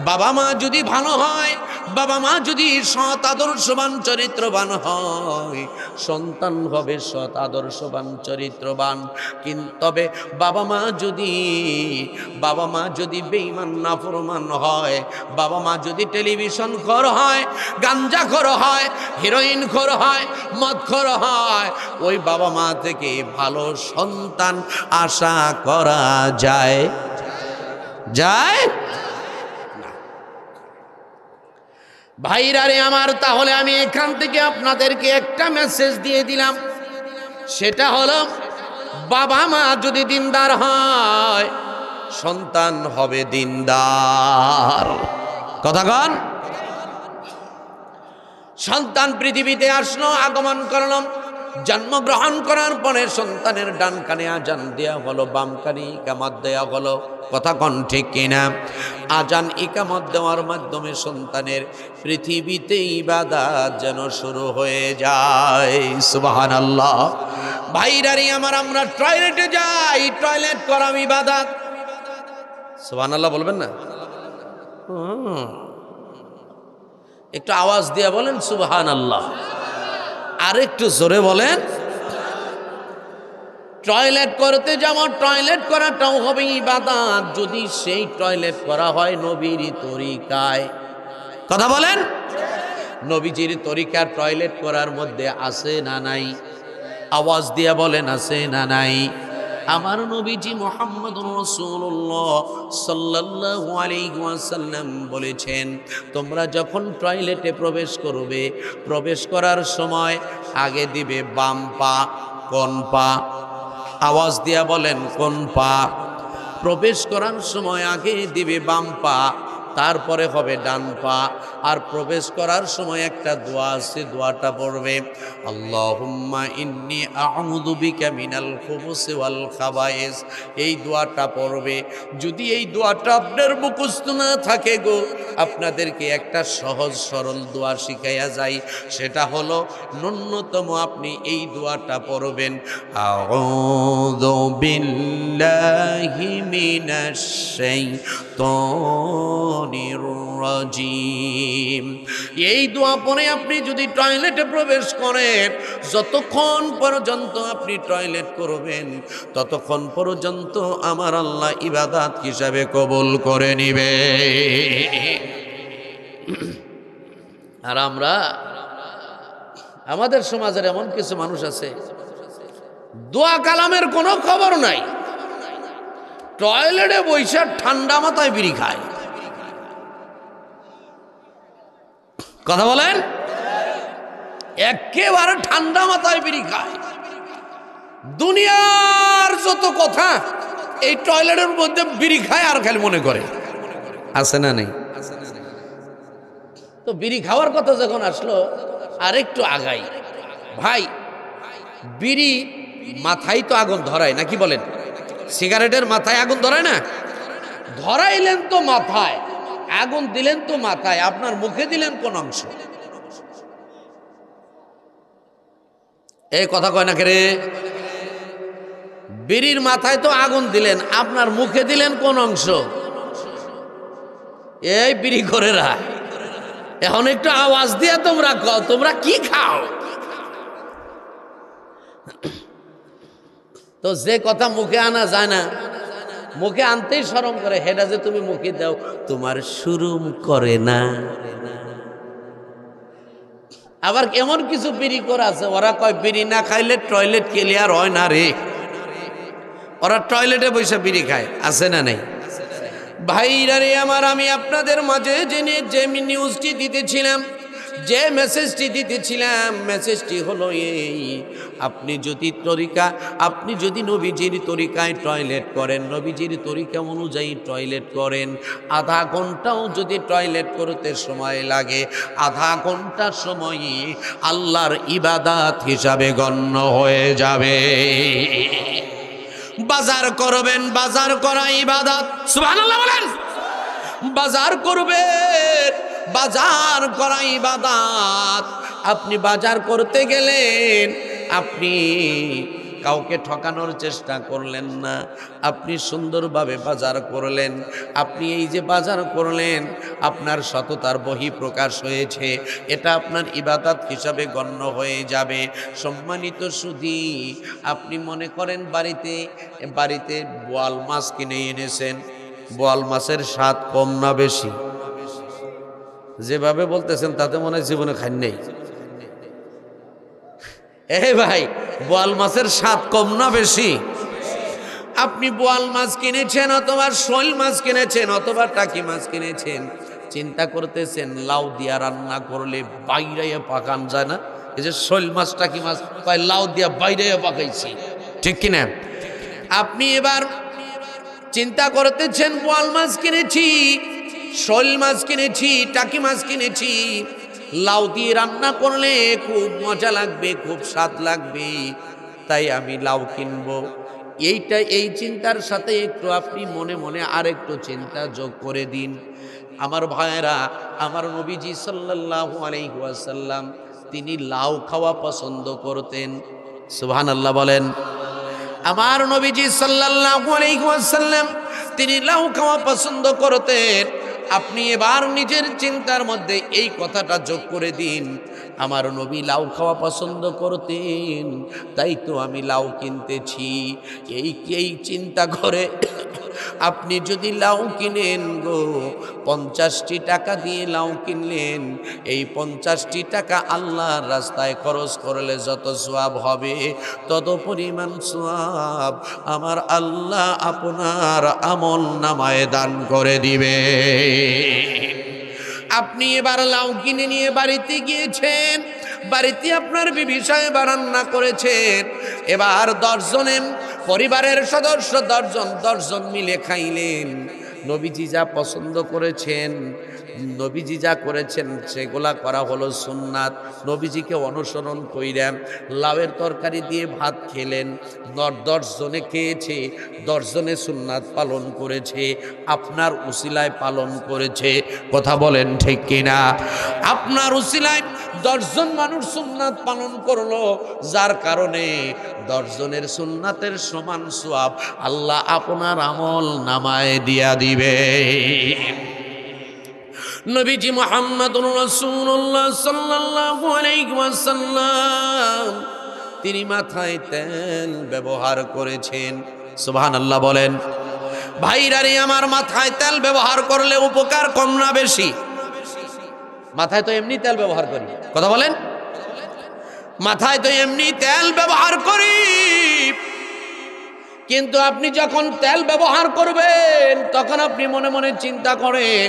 বাবা মা যদি ভালো হয়, বাবা মা যদি সৎ আদর্শবান চরিত্রবান হয়, সন্তান হবে সৎ আদর্শবান চরিত্রবান। কিন্তু তবে বাবা মা যদি বেঈমান নাফরমান হয়, বাবা মা যদি টেলিভিশন খোর হয়, গাঞ্জা খোর হয়, হিরোইন খোর হয়, মদ খোর হয়, ওই বাবা মা থেকে ভালো সন্তান আশা করা যায়? ভাইরা রে আমার, তাহলে আমি এখান থেকে আপনাদেরকে একটা মেসেজ দিয়ে দিলাম, সেটা হলো বাবা মা যদি দিনদার হয় সন্তান হবে দিনদার। কথা কন, সন্তান পৃথিবীতে আসলো, আগমন করলো, জন্মগ্রহণ করার পরে সন্তানের ডান কানে আজান দেয়া হলো, বাম কানে ইকামত দেয়া হলো। কথা কন ঠিক কিনা? আজান ইকামত দেওয়ার মাধ্যমে সন্তানের পৃথিবীতে ইবাদত যেন শুরু হয়ে যায়। সুবহানাল্লাহ। ভাইরারি আমার, আমরা টয়লেটে যাই, টয়লেট করা ইবাদত। সুবহানাল্লাহ বলবেন না? একটু আওয়াজ দিয়ে বলেন সুবহানাল্লাহ। আর একটু জোরে বলেন। টয়লেট করতে যাব, টয়লেট করাটাও হবে ইবাদত যদি সেই টয়লেট করা হয় নবীর তরিকায়। কথা বলেন, নবীজির তরিকা টয়লেট করার মধ্যে আছে না নাই? আওয়াজ দিয়ে বলেন আছে না নাই? আমার নবীজি মুহাম্মদুর রাসূলুল্লাহ সাল্লাল্লাহু আলাইহি ওয়াসাল্লাম বলেছেন, তোমরা যখন টয়লেটে প্রবেশ করবে, প্রবেশ করার সময় আগে দিবে বাম পা। কোন পা? আওয়াজ দিয়া বলেন কোন পা? প্রবেশ করার সময় আগে দিবে বাম পা, তারপরে হবে ডান পা। আর প্রবেশ করার সময় একটা দোয়া আছে, দোয়াটা পড়বে আল্লাহুম্মা ইন্নী আউযু বিকা মিনাল খুবুসি ওয়াল খাবায়েস। এই দোয়াটা পড়বে। যদি এই দোয়াটা আপনার মুখস্থ না থাকে গো, আপনাদেরকে একটা সহজ সরল দোয়া শিখাইয়া যাই, সেটা হলো ন্যূনতম আপনি এই দোয়াটা পড়বেন, আউযু বিল্লাহি মিনাশ শাইতানির রাজিম। এই দোয়া পড়ে আপনি যদি টয়লেটে প্রবেশ করেন, যতক্ষণ পর্যন্ত আপনি টয়লেট করবেন ততক্ষণ পর্যন্ত আমার আল্লাহ ইবাদত হিসাবে কবুল করে নিবে। আর আমরা, আমাদের সমাজের এমন কিছু মানুষ আছে দোয়া কালামের কোনো খবর নাই, টয়লেটে বৈশা ঠান্ডা মাথায় বিড়ি খায়। কথা বলেন, একেবারে ঠান্ডা মাথায় বিড়ি খায়। দুনিয়ার যত কথা এই টয়লেটের মধ্যে বিড়ি খায় আর খালি মনে করে। আছে না নেই? তো বিড়ি খাওয়ার কথা যখন আসলো, আরেকটু আগাই ভাই, বিড়ি মাথায় তো আগুন ধরায় নাকি বলেন? সিগারেটের মাথায় আগুন ধরায় না? ধরাইলেন তো মাথায়, আগুন দিলেন তো মাথায়, আপনার মুখে দিলেন কোন অংশ? এই কথা কয় না কে রে? বিড়ির মাথায় তো আগুন দিলেন, আপনার মুখে দিলেন কোন অংশ? এই বিড়ি ঘরেরা, এখন একটু আওয়াজ দিয়ে তোমরা কও, তোমরা কি খাও? তো যে কথা মুখে আনা যায় না, মুখে আনতেই শরম করে, হেডা যে তুমি মুখে দাও তোমার শরম করে না? আবার এমন কিছু বিড়ি করে আছে, ওরা কয় বিড়ি না খাইলে টয়লেট ক্লিয়ার হয় না রে। ওরা টয়লেটে বসে বিড়ি খায়, আছে না নেই? ভাইরা রে আমার, আমি আপনাদের মাঝে যে নিউজটি দিতেছিলাম, যে মেসেজটি দিতেছিলাম, মেসেজটি হলো এই: আপনি যদি নবীজির তরিকায় টয়লেট করেন, নবীজির তরিকা অনুযায়ী টয়লেট করেন, আধা ঘন্টাও যদি টয়লেট করতে সময় লাগে, আধা ঘন্টা সময়ই আল্লাহর ইবাদত হিসাবে গণ্য হয়ে যাবে। বাজার করবেন, বাজার করা ইবাদত। সুবহানাল্লাহ বলেন। বাজার করবেন, বাজার করা ইবাদত। আপনি বাজার করতে গেলেন, আপনি কাউকে ঠকানোর চেষ্টা করলেন না, আপনি সুন্দরভাবে বাজার করলেন। আপনি এই যে বাজার করলেন, আপনার সততার বহিঃপ্রকাশ হয়েছে, এটা আপনার ইবাদত হিসাবে গণ্য হয়ে যাবে। সম্মানিত সুধী, আপনি মনে করেন বাড়িতে বোয়াল মাছ কিনে এনেছেন, বোয়াল মাছের স্বাদ কম না বেশি? যেভাবে বলতেছেন তাতে মনে হয় জীবনে খান নেই। ভাই, বোয়াল মাছের স্বাদ কম না বেশি? আপনি বোয়াল মাছ কিনেছেন, অথবা শোল মাছ কিনেছেন, অথবা টাকি মাছ কিনেছেন, চিন্তা করতেছেন লাউ দিয়া রান্না করলে বাইরে পাকান যায় না। এই যে শোল মাছ, টাকি মাছ, লাউ দিয়া বাইরে পাকাইছি, ঠিক কিনা? আপনি এবার চিন্তা করতেছেন বোয়াল মাছ কিনেছি, শোল মাছ কিনেছি, টাকি মাছ কিনেছি, লাউ দিয়ে রান্না করলে খুব মজা লাগবে, খুব স্বাদ লাগবে, তাই আমি লাউ কিনবো। এই চিন্তার সাথে একটু আপনি মনে মনে আরেকটু চিন্তা যোগ করে দিন। আমার ভাইয়েরা, আমার নবীজি সাল্লাল্লাহু আলাইহি ওয়াসাল্লাম তিনি লাউ খাওয়া পছন্দ করতেন। সুবহানাল্লাহ বলেন। আমার নবীজি সাল্লাল্লাহু আলাইহি ওয়াসাল্লাম তিনি লাউ খাওয়া পছন্দ করতেন। আপনি এবার নিজের চিন্তার মধ্যে এই কথাটা যোগ করে দিন, আমার নবী লাউ খাওয়া পছন্দ করতেন, তাই তো আমি লাউ কিনতেছি। এই চিন্তা করে আপনি যদি লাউ কিনেন গো, 50টি টাকা দিয়ে লাউ কিনলেন, এই 50টি টাকা আল্লাহর রাস্তায় খরচ করলে যত সওয়াব হবে, তত পরিমাণ সওয়াব আমার আল্লাহ আপনার আমল নামায় দান করে দিবে। আপনি এবার লাউ কিনে নিয়ে বাড়িতে গিয়েছেন, বাড়িতে আপনার বিবি সাহেব রান্না করেছেন। এবার 10 জনের পরিবারের সদস্য 10 জন মিলে খাইলেন। নবীজি যা পছন্দ করেছেন, নবীজি যা করেছেন সেগুলা করা হলো সুন্নাত। নবীজিকে অনুসরণ কইরেন, লাউয়ের তরকারি দিয়ে ভাত খেলেন। 10 জনে খেয়েছে, 10 জনে সুন্নাত পালন করেছে, আপনার উসিলায় পালন করেছে। কথা বলেন ঠিক কিনা? আপনার উসিলায় 10 জন মানুষ সুন্নাত পালন করলো, যার কারণে 10 জনের সুন্নাতের সমান সওয়াব আল্লাহ আপনার আমল নামায় দিয়া দিবে। নবীজি মুহাম্মদুর রাসূলুল্লাহ সাল্লাল্লাহু আলাইহি ওয়াসাল্লাম তিনি মাথায় তেল ব্যবহার করেছেন। সুবহানাল্লাহ বলেন। ভাইরা রে আমার, মাথায় তেল ব্যবহার করলে উপকার কম না বেশি? মাথায় তো এমনি তেল ব্যবহার করি, কথা বলেন। মাথায় তো এমনি তেল ব্যবহার করি, কিন্তু আপনি যখন তেল ব্যবহার করবেন তখন আপনি মনে মনে চিন্তা করেন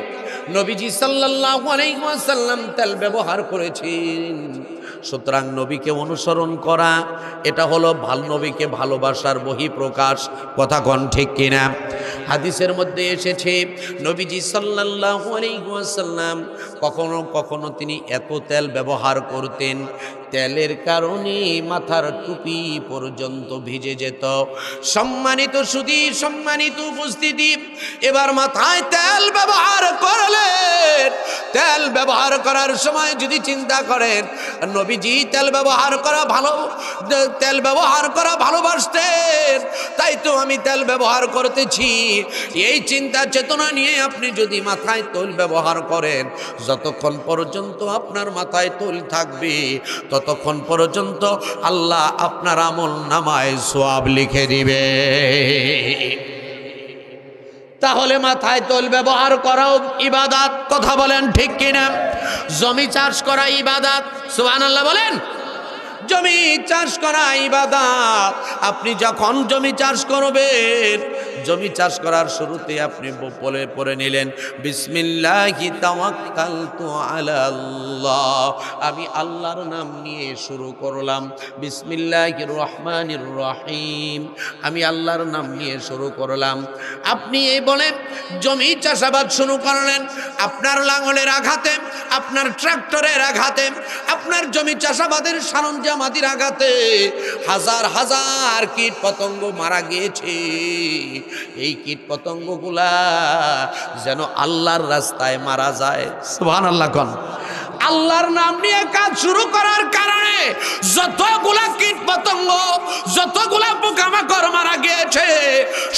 নবীজি সাল্লাল্লাহু আলাইহি ওয়াসাল্লাম তেল ব্যবহার করেছেন। সুতরাং নবীকে অনুসরণ করা এটা হলো নবীকে ভালোবাসার বহিঃপ্রকাশ। কথা কোন ঠিক কিনা? হাদিসের মধ্যে এসেছে নবীজি সাল্লাল্লাহু আলাইহি ওয়াসাল্লাম কখনো কখনো তিনি এত তেল ব্যবহার করতেন, তেলের কারণে মাথার টুপি পর্যন্ত ভিজে যেত। সম্মানিত সুধী, সম্মানিত উপস্থিতি, এবার মাথায় তেল ব্যবহার করলেন। তেল ব্যবহার করার সময় যদি চিন্তা করেন নবীজি তেল ব্যবহার করা ভালোবাসতেন, তাই তো আমি তেল ব্যবহার করতেছি। এই চিন্তা চেতনা নিয়ে আপনি যদি মাথায় তেল ব্যবহার করেন, যতক্ষণ পর্যন্ত আপনার মাথায় তেল থাকবে ততক্ষণ পর্যন্ত আল্লাহ আপনার আমল নামায় সওয়াব লিখে দিবে। তাহলে মাথায় তেল ব্যবহার করাও ইবাদত। কথা বলেন ঠিক কিনা? জমি চাষ করা ইবাদত। সুবহানাল্লাহ বলেন। জমি চাষ করা ইবাদত। আপনি যখন জমি চাষ করবেন, জমি চাষ করার শুরুতে আপনি পড়ে নিলেন বিসমিল্লাহি তাওয়াক্কালতু আলাল্লাহ, আমি আল্লাহর নাম নিয়ে শুরু করলাম। বিসমিল্লাহির রহমানির রহিম, আমি আল্লাহর নাম নিয়ে শুরু করলাম। আপনি এই বলে জমি চাষাবাদ শুরু করলেন। আপনার লাঙলের আঘাতে, আপনার ট্রাক্টরের আঘাতে, আপনার জমি চাষাবাদের সরঞ্জামাদির আঘাতে হাজার হাজার কীট পতঙ্গ মারা গিয়েছে। এই কীট পতঙ্গগুলা যেন আল্লাহর রাস্তায় মারা যায়। সুবহানাল্লাহ কোন। আল্লাহর নাম নিয়ে কাজ শুরু করার কারণে যতগুলা কীট পতঙ্গ, যতগুলা পোকামাকড় মারা গিয়েছে,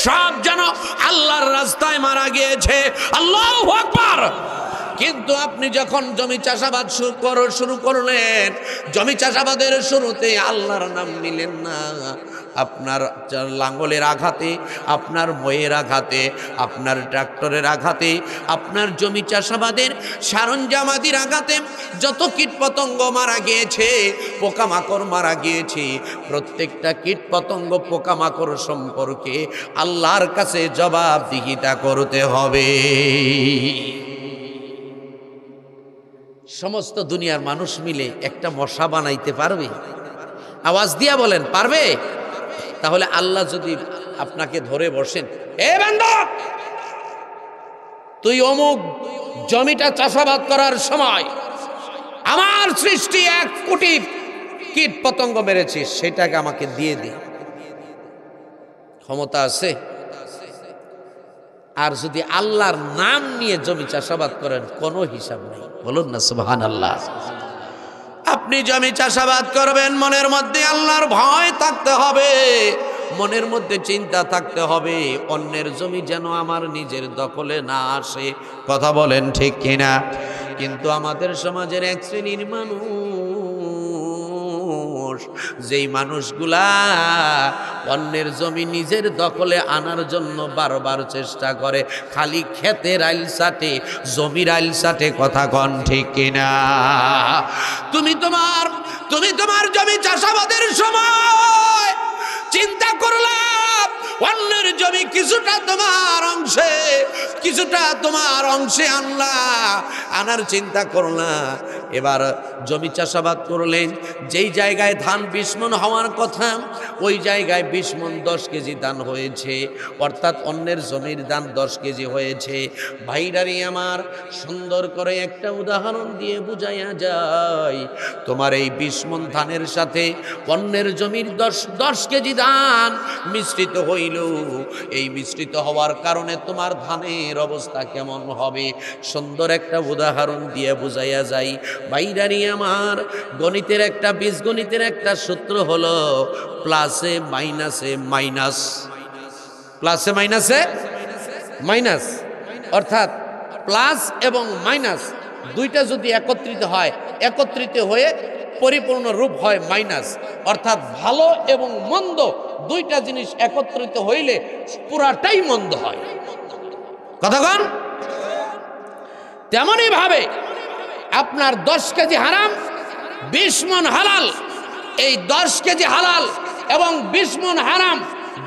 সব যেন আল্লাহর রাস্তায় মারা গিয়েছে। আল্লাহু আকবার। কিন্তু আপনি যখন জমি চাষাবাদ শুরু করলেন, জমি চাষাবাদের শুরুতে আল্লাহর নাম নিলেন না। আপনার লাঙ্গলের আঘাতে, আপনার ময়ের আঘাতে, আপনার ট্রাক্টরের আঘাতে, আপনার জমি চাষাবাদের সরঞ্জামাদির আঘাতে যত কীট পতঙ্গ মারা গিয়েছে, পোকামাকড় মারা গিয়েছে, প্রত্যেকটা কীট পতঙ্গ পোকামাকড় সম্পর্কে আল্লাহর কাছে জবাবদিহিতা করতে হবে। সমস্ত দুনিয়ার মানুষ মিলে একটা মশা বানাইতে পারবে? আওয়াজ দিয়া বলেন, পারবে? তাহলে আল্লাহ যদি আপনাকে ধরে বসেন, এ বান্দা, তুই অমুক জমিটা চাষাবাদ করার সময় আমার সৃষ্টি 1 কোটি কীট পতঙ্গ মেরেছিস, সেটাকে আমাকে দিয়ে দে। ক্ষমতা আছে? আর যদি আল্লাহর নাম নিয়ে জমি চাষাবাদ করেন, কোনো হিসাব নেই। বলুন না সুবহানাল্লাহ। আপনি জমি চাষাবাদ করবেন, মনের মধ্যে আল্লাহর ভয় থাকতে হবে, মনের মধ্যে চিন্তা থাকতে হবে, অন্যের জমি যেন আমার নিজের দখলে না আসে। কথা বলেন ঠিক কিনা? কিন্তু আমাদের সমাজের এক শ্রেণীর মানুষ, যেই মানুষগুলা অন্যের জমি নিজের দখলে আনার জন্য বারবার চেষ্টা করে, খালি ক্ষেতের আইল সাটে, জমির আইল সাটে। কথা কন ঠিক কিনা? তুমি তোমার জমি চাষাবাদের সময় চিন্তা করলাম অন্যের জমি কিছুটা তোমার অংশে, কিছুটা তোমার অংশে আনার চিন্তা করলা। এবার জমি চাষাবাদ করলেন, যেই জায়গায় ধান 20 মণ হওয়ার কথা, ওই জায়গায় 20 মণ 10 কেজি ধান হয়েছে, অর্থাৎ অন্যের জমির ধান 10 কেজি হয়েছে। ভাইরারি আমার, সুন্দর করে একটা উদাহরণ দিয়ে বুঝাইয়া যায়, তোমার এই 20 মণ ধানের সাথে অন্যের জমির 10 কেজি ধান মিশ্রিত হইল। এই মিশ্রিত হওয়ার কারণে তোমার ধানের অবস্থা কেমন হবে? সুন্দর একটা উদাহরণ দিয়ে বুঝাইয়া যায়। ভাইরারি আমার, গণিতের একটা বীজগণিতের একটা সূত্র হলো প্লাসে মাইনাসে মাইনাস, প্লাসে মাইনাসে মাইনাস, অর্থাৎ প্লাস এবং মাইনাস দুইটা যদি একত্রিত হয়, একত্রিত হয়ে পরিপূর্ণ রূপ হয় মাইনাস। অর্থাৎ ভালো এবং মন্দ দুইটা জিনিস একত্রিত হইলে পুরাটাই মন্দ হয়। কতক্ষণ? তেমনই ভাবে আপনার 10 কেজি হারাম, 20 মণ হালাল। এই 10 কেজি হালাল এবং 20 মণ হারাম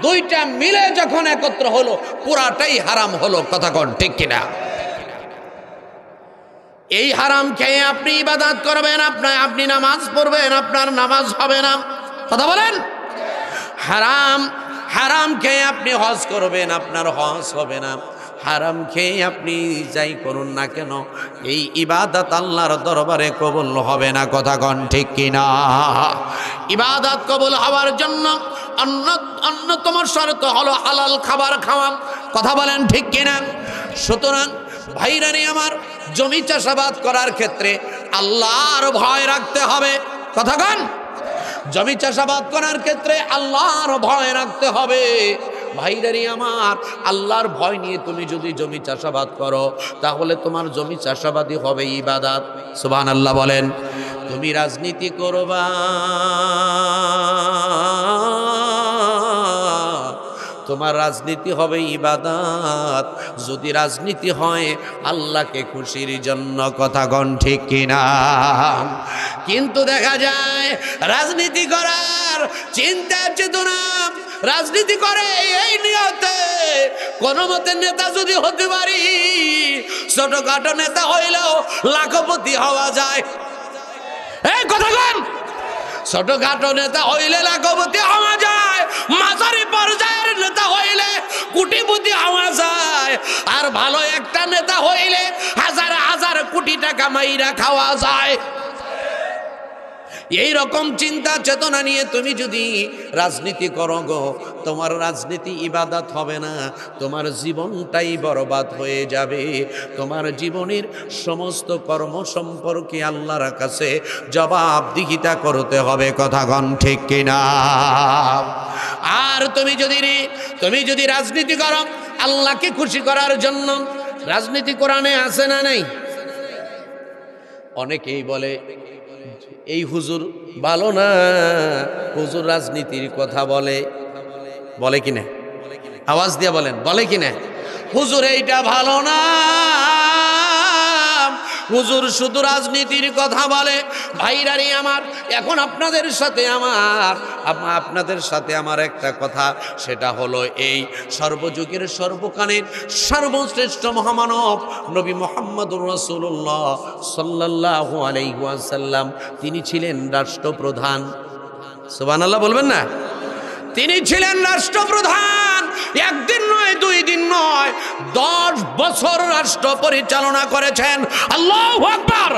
দুইটা মিলে যখন একত্র হলো, পুরাটাই হারাম হলো। কথা কন ঠিক কিনা? এই হারাম খেয়ে আপনি ইবাদত করবেন, আপনি নামাজ পড়বেন, আপনার নামাজ হবে না। কথা বলেন। হারাম খেয়ে আপনি হজ করবেন, আপনার হজ হবে না। হারাম খেয়ে আপনি যাই করুন না কেন, এই ইবাদত আল্লাহর দরবারে কবুল হবে না। কথা কন ঠিক কিনা? ইবাদত কবুল হওয়ার জন্য অন্যতম শর্ত হলো হালাল খাবার খাওয়া। কথা বলেন ঠিক কিনা? সুতরাং ভাইরানি আমার, জমি চাষাবাদ করার ক্ষেত্রে আল্লাহর ভয় রাখতে হবে। কথা কন। জমি চাষাবাদ করার ক্ষেত্রে আল্লাহর ভয় রাখতে হবে। ভাইরানি আমার, আল্লাহর ভয় নিয়ে তুমি যদি জমি চাষাবাদ করো, তাহলে তোমার জমি চাষাবাদই হবে ইবাদত। সুবহানাল্লাহ বলেন। তুমি রাজনীতি করবা, তোমার রাজনীতি হবে ইবাদত, যদি রাজনীতি হয় আল্লাহকে খুশির জন্য। কথা কোন ঠিক কিনা? কিন্তু দেখা যায় রাজনীতি করার চিন্তা চেতনা, রাজনীতি করে এই নিয়তে কোনো মতে নেতা যদি হতে পারি, ছোটখাটো নেতা হইলেও লাখপতি হওয়া যায়। এই কথা বল, ছোটখাটো নেতা হইলে লাখপতি হওয়া যায়, মাঝারি পর্যায়ের নেতা হইলে কোটিপতি হওয়া যায়, আর ভালো একটা নেতা হইলে হাজার হাজার কোটি টাকা মাইরা খাওয়া যায়। এই রকম চিন্তা চেতনা নিয়ে তুমি যদি রাজনীতি করো গো, তোমার রাজনীতি ইবাদত হবে না, তোমার জীবনটাই বরবাদ হয়ে যাবে। তোমার জীবনের সমস্ত কর্ম সম্পর্কে আল্লাহর কাছে জবাবদিহিতা করতে হবে। কথা কোন ঠিক কিনা? আর তুমি যদি রাজনীতি করো আল্লাহকে খুশি করার জন্য, রাজনীতি কোরআনে আছে না নাই? অনেকেই বলে এই হুজুর ভালো না, হুজুর রাজনীতির কথা বলে কিনা? আওয়াজ দিয়ে বলেন, বলে কিনা? হুজুর এইটা ভালো না, হুজুর শুধু রাজনীতির কথা বলে। ভাইরারি আমার, এখন আপনাদের সাথে আমার একটা কথা, সেটা হলো এই সর্বযুগের সর্বকালের সর্বশ্রেষ্ঠ মহামানব নবী মুহাম্মদুর রাসূলুল্লাহ সাল্লাল্লাহু আলাইহি ওয়াসাল্লাম, তিনি ছিলেন রাষ্ট্রপ্রধান। সুবহানাল্লাহ বলবেন না? তিনি ছিলেন রাষ্ট্রপ্রধান। একদিন নয়, 2 দিন নয়, 10 বছর রাষ্ট্র পরিচালনা করেছেন। আল্লাহু আকবার।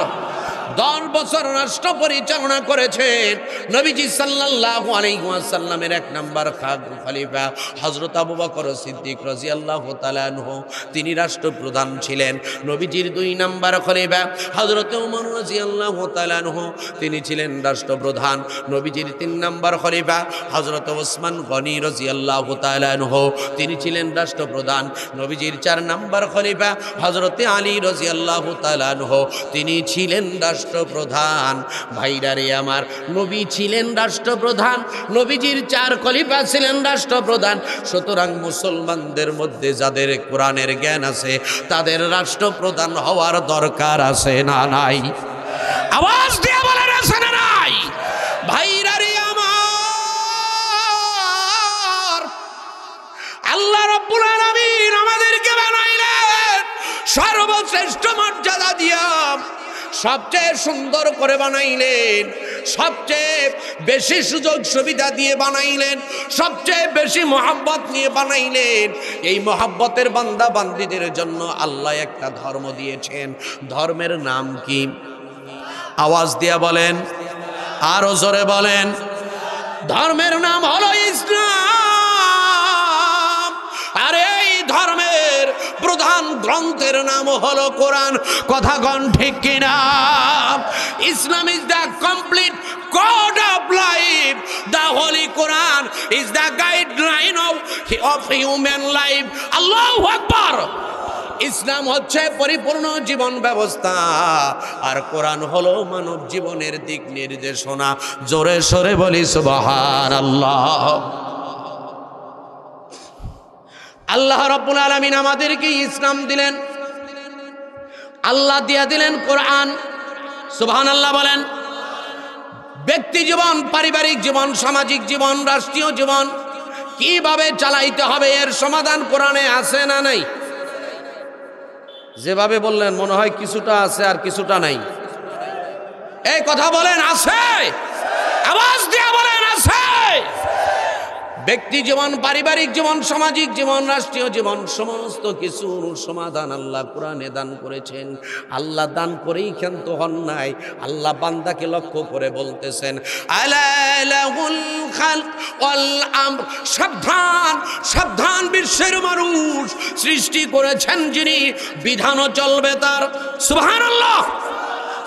10 বছর রাষ্ট্র পরিচালনা করেছেন নবীজি সাল্লাল্লাহু আলাইহি ওয়াসাল্লামের 1 নম্বর খলিফা হযরত আবু বকর সিদ্দিক রাদিয়াল্লাহু তাআলা আনহু, তিনি রাষ্ট্রপ্রধান ছিলেন। নবীজির 2 নম্বর খলিফা হযরত ওমর রাদিয়াল্লাহু তাআলা আনহু, তিনি ছিলেন রাষ্ট্রপ্রধান। নবীজির 3 নম্বর খলিফা হযরত ওসমান গনি রাদিয়াল্লাহু তাআলা আনহু, তিনি ছিলেন রাষ্ট্রপ্রধান। নবীজির 4 নম্বর খলিফা হযরত আলী রাদিয়াল্লাহু তাআলা আনহু, তিনি ছিলেন রাষ্ট্রপ্রধান। ভাইরারে আমার, নবী ছিলেন রাষ্ট্রপ্রধান, নবীজির 4 খলিফা ছিলেন রাষ্ট্রপ্রধান। সুতরাং মুসলমানদের মধ্যে যাদের কোরআনের জ্ঞান আছে তাদের রাষ্ট্রপ্রধান হওয়ার দরকার আছে না নাই? আওয়াজ দিয়ে বলেন, আছে না নাই? ভাইরারে আমার, আল্লাহ রাব্বুল আলামিন আমাদেরকে বানাইলেন সর্বশ্রেষ্ঠ মর্যাদা দিয়া, সবচেয়ে সুন্দর করে বানাইলেন, সবচেয়ে বেশি সুযোগ সুবিধা দিয়ে বানাইলেন, সবচেয়ে বেশি মহব্বত নিয়ে বানাইলেন। এই মহব্বতের বান্দা বান্দীদের জন্য আল্লাহ একটা ধর্ম দিয়েছেন। ধর্মের নাম কি? আওয়াজ দিয়া বলেন, আরো জোরে বলেন। ধর্মের নাম হলো ইসলাম। আর এই ধর্মের প্রধান গ্রন্থের নাম হলো কোরআন। কথা কোন ঠিক কিনা? Islam is the complete code of life. The Holy Quran is the guideline of human life. Allahu Akbar. ইসলাম হচ্ছে পরিপূর্ণ জীবন ব্যবস্থা, আর কোরআন হলো মানব জীবনের দিক নির্দেশনা। জোরে সরে বলি সুবহানাল্লাহ। আল্লাহ রাব্বুল আলামিন আমাদেরকে ইসলাম দিলেন, আল্লাহ দিয়া দিলেন কোরআন। সুবহানাল্লাহ বলেন। ব্যক্তি জীবন, পারিবারিক জীবন, সামাজিক জীবন, রাষ্ট্রীয় জীবন কিভাবে চালাইতে হবে এর সমাধান কোরআনে আছে না নাই? যেভাবে বললেন মনে হয় কিছুটা আছে আর কিছুটা নাই। এই কথা বলেন, আছে? আওয়াজ দিয়ে বলেন, আছে? ব্যক্তি জীবন, পারিবারিক জীবন, সামাজিক জীবন, রাষ্ট্রীয় জীবন, সমস্ত কিছুর সমাধান আল্লাহ কোরআনে দান করেছেন। আল্লাহ দান করেই ক্ষান্ত হন নাই। আল্লাহ বান্দাকে লক্ষ্য করে বলতেছেন, আলা লাহুল খালক ওয়াল আমর। সাবধান, সাবধান, বিশ্বের মানুষ সৃষ্টি করেছেন যিনি, বিধানও চলবে তার। সুবহানাল্লাহ।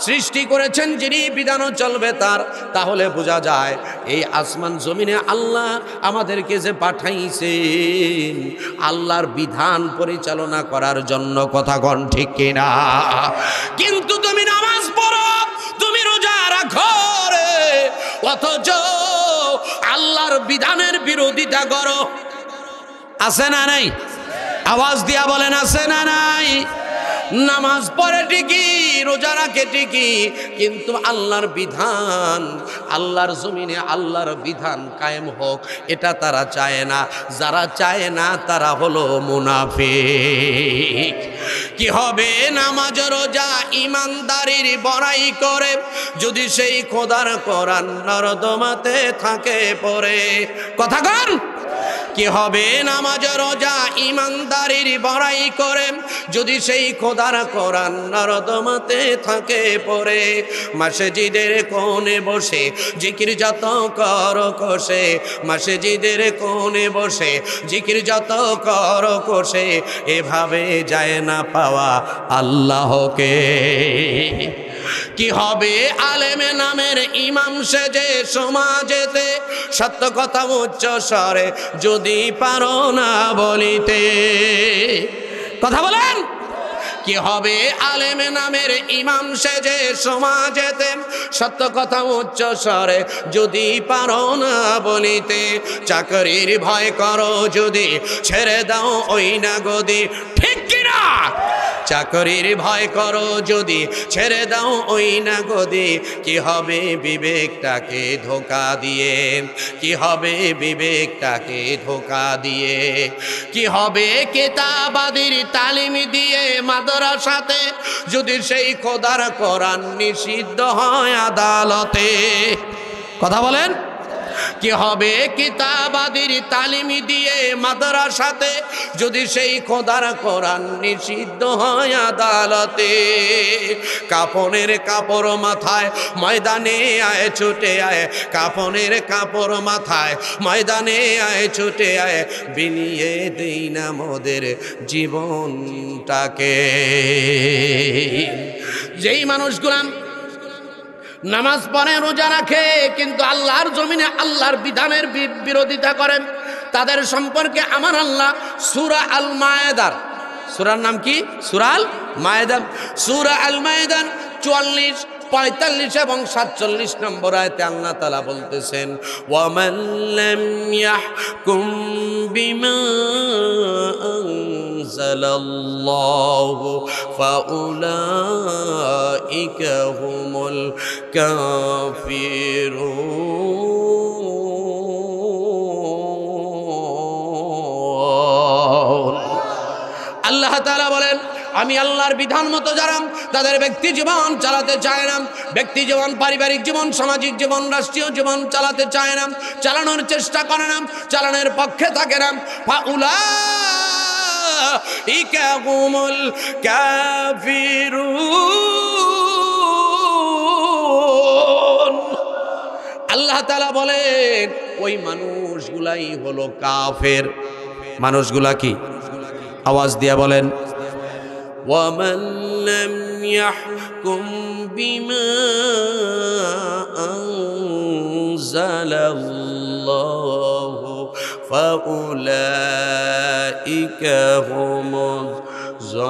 সৃষ্টি করেছেন যিনি, বিধানও চলবে তার। তাহলে বোঝা যায় এই আসমান জমিনে আল্লাহ আমাদেরকে যে পাঠাইছেন আল্লাহর বিধান পরিচালনা করার জন্য। কথা কোন ঠিক কিনা? কিন্তু তুমি নামাজ পড়ো, তুমি রোজা রাখো রে, অথচ আল্লাহর বিধানের বিরোধিতা করো। আছে না নাই? আওয়াজ দিয়া বলেন আছে না নাই? নামাজ পড়ে ঠিকই, রোজা রাখে ঠিকই, কিন্তু আল্লাহর বিধান, আল্লাহর জমিনে আল্লাহর বিধান কায়েম হোক এটা তারা চায় না। যারা চায় না তারা হলো মুনাফিক। কি হবে নামাজ রোজা ইমানদারির বড়াই করে যদি সেই খোদার কোরআন নরদমাতে থাকে পড়ে? কথা কন। কি হবে নামাজ রোজা ইমানদারির বড়াই করে যদি সেই খোদার কোরআন নরদমাতে থাকে পড়ে? মসজিদের কোণে বসে জিকির যত কর কষে, মসজিদের কোণে বসে জিকির যত কর কষে, এভাবে যায় না পাওয়া আল্লাহকে। কি হবে আলেমে নামের ইমাম সেজে সমাজেতে সত্য কথা উচ্চ স্বরে যদি পারো না বলিতে? কথা বলেন। কি হবে আলেমে নামের ইমাম সেজে সমাজেতে সত্য কথা উচ্চ স্বরে যদি পারো না বলিতে? চাকরির ভয় করো যদি ছেড়ে দাও ওই না গদি, ঠিক কিনা? চাকরির ভয় করো যদি ছেড়ে দাও ওই না গদি, কি হবে বিবেকটাকে ধোকা দিয়ে? কি হবে বিবেকটাকে ধোকা দিয়ে? কি হবে কিতাবাদির তালিম দিয়ে মাদ্রাসাতে যদি সেই খোদার কোরআন নিষিদ্ধ হয় আদালতে? কথা বলেন। কি হবে কিতাবাদির তালিম দিয়ে মাদ্রাসাতে যদি সেই খোদার কোরআন নিষিদ্ধ হয় আদালতে? কাফনের কাপড় মাথায় ময়দানে আয় ছুটে আয়, কাফনের কাপড় মাথায় ময়দানে আয় ছুটে আয়, বিলিয়ে দেই না মোদের জীবনটাকে। যেই মানুষগুলো নামাজ পড়ে রোজা রাখে কিন্তু আল্লাহর জমিনে আল্লাহর বিধানের বিরোধিতা করেন, তাদের সম্পর্কে আমার আল্লাহ সূরা আল মায়েদার, সূরার নাম কি? সূরা আল মায়েদা। সূরা আল মায়েদার 44, 45 এবং 47 নম্বর আয়াতে আল্লাহ তাআলা বলতেছেন, ওয়ামান লাম ইয়াহকুম বিমা আনজালাল্লাহু ফাউলাইকা হুমুল কাফিরুন। আল্লাহ তাআলা বলেন, আমি আল্লাহর বিধান মতো যারা তাদের ব্যক্তি জীবন চালাতে চায় না, ব্যক্তি জীবন, পারিবারিক জীবন, সামাজিক জীবন, রাষ্ট্রীয় জীবন চালাতে চায় না, চালানোর চেষ্টা করে না, চালানোর পক্ষে থাকে না, ফাউলাইকা হুমুল কাফিরুন। আল্লাহ তাআলা বলেন ওই মানুষগুলাই হলো কাফের। মানুষগুলা কি? আওয়াজ দিয়া বলেন। ومن لم يحكم بما أنزل الله فأولئك هم الظالمون।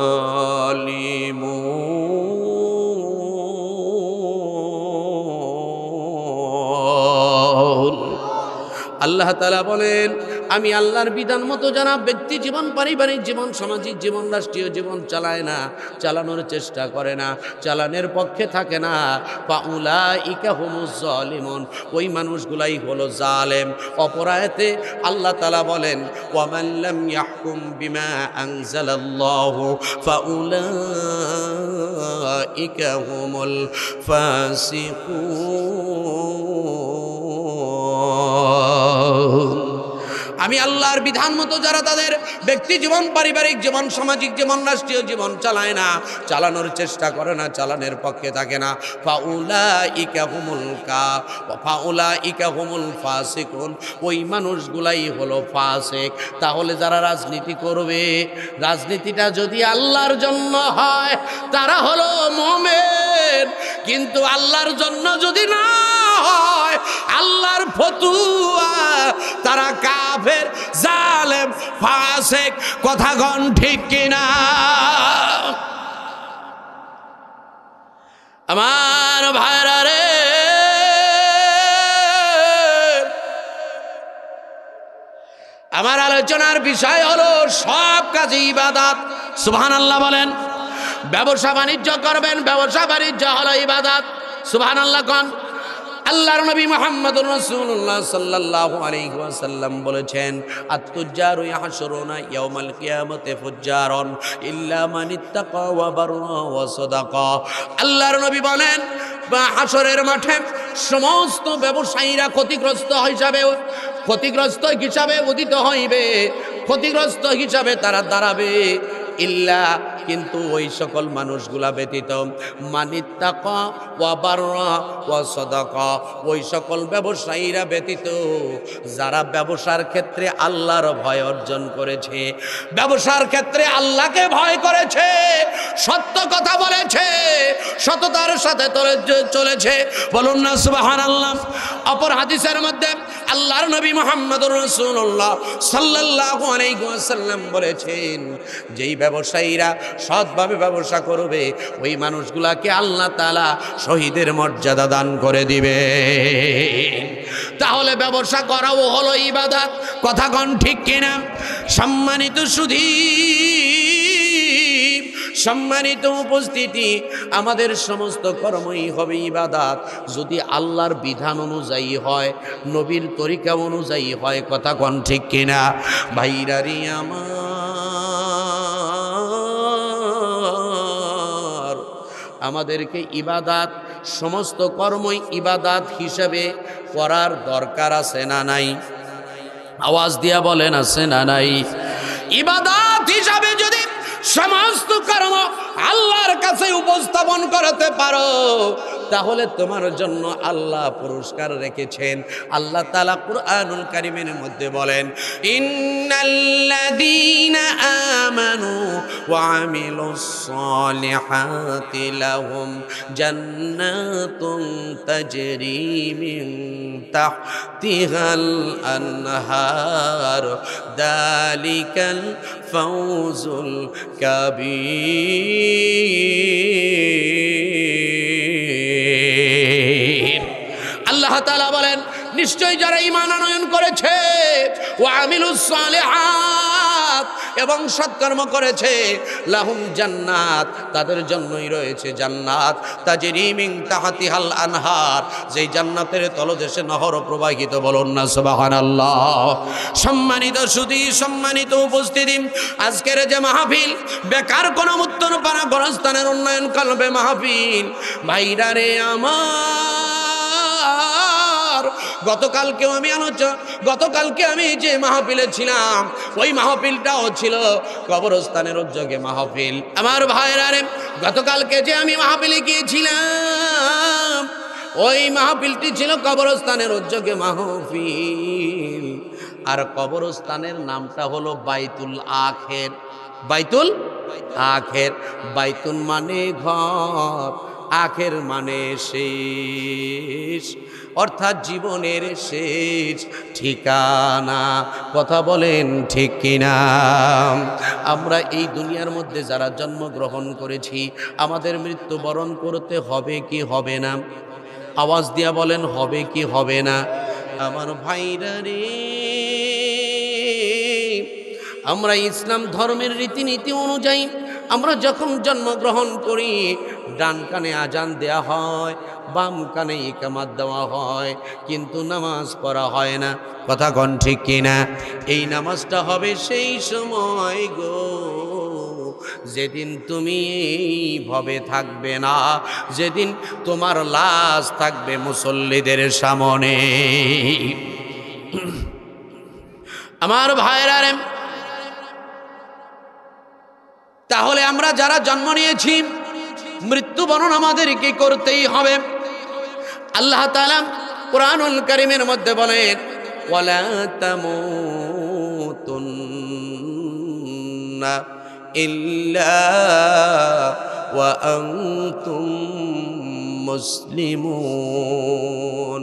আল্লাহ তাআলা বলেন আমি আল্লাহর বিধান মতো যারা ব্যক্তি জীবন, পারিবারিক জীবন, সামাজিক জীবন, রাষ্ট্রীয় জীবন চালায় না, চালানোর চেষ্টা করে না, চালানোর পক্ষে থাকে না, ফাউলাইকা হুমুজ জালিমুন, ওই মানুষগুলাই হলো জালেম। অপর আয়াতে আল্লাহ তাআলা বলেন ওয়ামান লাম ইয়াহকুম বিমা আনজালাল্লাহু ফাউলাইকা হুমুল ফাসিকুন। আমি আল্লাহর বিধান মতো যারা তাদের ব্যক্তি জীবন, পারিবারিক জীবন, সামাজিক জীবন, রাষ্ট্রীয় জীবন চালায় না, চালানোর চেষ্টা করে না, চালানোর পক্ষে থাকে না, ফাউলাইকা হুমুল ফাসিকুন, ওই মানুষগুলাই হলো ফাসিক। তাহলে যারা রাজনীতি করবে, রাজনীতিটা যদি আল্লাহর জন্য হয় তারা হলো মুমিন, কিন্তু আল্লাহর জন্য যদি না হয়, আল্লাহর ফতুয়া, তারা কাফের, জালেম, ফাসিক। কথা গণ ঠিক কিনা? আমার ভাইরা রে, আমার আলোচনার বিষয় হলো সব কাজে ইবাদত। সুবহানাল্লাহ বলেন। ব্যবসা বাণিজ্য করবেন, ব্যবসা বাণিজ্য হলো ইবাদত। সুবহানাল্লাহ কোন। আল্লাহর নবী মুহাম্মদুর রাসূলুল্লাহ সাল্লাল্লাহু আলাইহি ওয়াসাল্লাম বলেছেন, আত-তুজ্জারু ইয়াহশুরুনা ইয়াওমাল কিয়ামাতি ফুজ্জারান ইল্লা মান ইত্তাকা ওয়া বাররা ওয়া সাদাকা। আল্লাহর নবী বলেন, হাশরের মাঠে সমস্ত ব্যবসায়ীরা ক্ষতিগ্রস্ত হিসাবে উদিত হইবে, ক্ষতিগ্রস্ত হিসাবে তারা দাঁড়াবে। ইল্লা, কিন্তু ওই সকল মানুষগুলা ব্যতীত, মানিত্তাকা ওয়া বাররা ওয়া সাদাকা, ওই সকল ব্যবসায়ীরা ব্যতীত যারা ব্যবসার ক্ষেত্রে আল্লাহর ভয় অর্জন করেছে, ব্যবসার ক্ষেত্রে আল্লাহকে ভয় করেছে, সত্য কথা বলেছে, সততার সাথে চলেছে। বলুন না সুবহানাল্লাহ। অপর হাদিসের মধ্যে আল্লাহর নবী মুহাম্মদুর রাসূলুল্লাহ সাল্লাল্লাহু আলাইহি ওয়াসাল্লাম বলেছেন, যেই ব্যবসায়ীরা সৎভাবে ব্যবসা করবে ওই মানুষগুলাকে আল্লাহ তাআলা শহীদের মর্যাদা দান করে দিবে। তাহলে ব্যবসা করাও হলো ইবাদত। কথা কোন ঠিক কিনা? সম্মানিত সুধী, সম্মানিত উপস্থিতি, আমাদের সমস্ত কর্মই হবে ইবাদত যদি আল্লাহর বিধান অনুযায়ী হয়, নবীর তরিকা অনুযায়ী হয়। কথা কোন ঠিক কিনা? ভাইরারি আমার, আমাদেরকে ইবাদত, সমস্ত কর্মই ইবাদত হিসেবে করার দরকার আছে না নাই? আওয়াজ দিয়া বলেন, আছে না নাই? ইবাদত হিসাবে যদি সমস্ত কর্ম আল্লাহর কাছে উপস্থাপন করতে পারো, তাহলে তোমার জন্য আল্লাহ পুরস্কার রেখেছেন। আল্লাহ তাআলা কুরআনুল কারীমের মধ্যে বলেন, ইন্নাল্লাযীনা আমানু ওয়া আমিলুস সালিহাতি লাহুম জান্নাতুন তাজরি মিন তাহতিহাল আনহার যালিকাল ফাউজুল কাবীর। আল্লাহ তাআলা বলেন, নিশ্চয় যারা ঈমান আনয়ন করেছে, ওয়া আমিলুস সালিহাত, এবং সৎকর্ম করেছে, লাহুম জান্নাত, তাদের জন্যই রয়েছে জান্নাত, তাজরি মিন তাহতিহাল আনহার, যেই জান্নাতের তলদেশে নহর প্রবাহিত। বলুন না সুবহানাল্লাহ। সম্মানিত সুধী, সম্মানিত উপস্থিতি, আজকের যে মাহফিল, বেকার কোন উত্তরপাড়া গোরস্থানের উন্নয়ন কল্পে মাহফিল, ভাইরা রে আমার, গতকালকে আমি যে মাহফিলে ছিলাম, ওই মাহফিলটাও ছিল কবরস্থানের উদ্যোগে মাহফিল। আমার ভাইরা রে, গতকালকে যে আমি মাহফিলে গিয়েছিলাম, ওই মাহফিলটি ছিল কবরস্থানের উদ্যোগে মাহফিল। আর কবরস্থানের নামটা হলো বাইতুল আখের। বাইতুল আখের, বাইতুল মানে ঘর, আখের মানে শেষ, অর্থাৎ জীবনের শেষ ঠিকানা। কথা বলেন ঠিক কিনা? আমরা এই দুনিয়ার মধ্যে যারা জন্মগ্রহণ করেছি, আমাদের মৃত্যুবরণ করতে হবে কি হবে না? আওয়াজ দিয়া বলেন, হবে কি হবে না? আমার ভাইরা রে, আমরা ইসলাম ধর্মের রীতিনীতি অনুযায়ী আমরা যখন জন্মগ্রহণ করি, ডান কানে আজান দেয়া হয়, বাম কানে ইকামাত দেওয়া হয়, কিন্তু নামাজ পড়া হয় না। কথা কোন ঠিক কিনা? এই নামাজটা হবে সেই সময় গো, যেদিন তুমি ভবে থাকবে না, যেদিন তোমার লাশ থাকবে মুসল্লিদের সামনে। আমার ভাইরা রে, তাহলে আমরা যারা জন্ম নিয়েছি, মৃত্যুবরণ আমাদেরকে করতেই হবে। আল্লাহ তাআলা কুরআনুল কারীমের মধ্যে বলেন, ওয়ালা তামুতুন্না ইল্লা ওয়া আনতুম মুসলিমুন।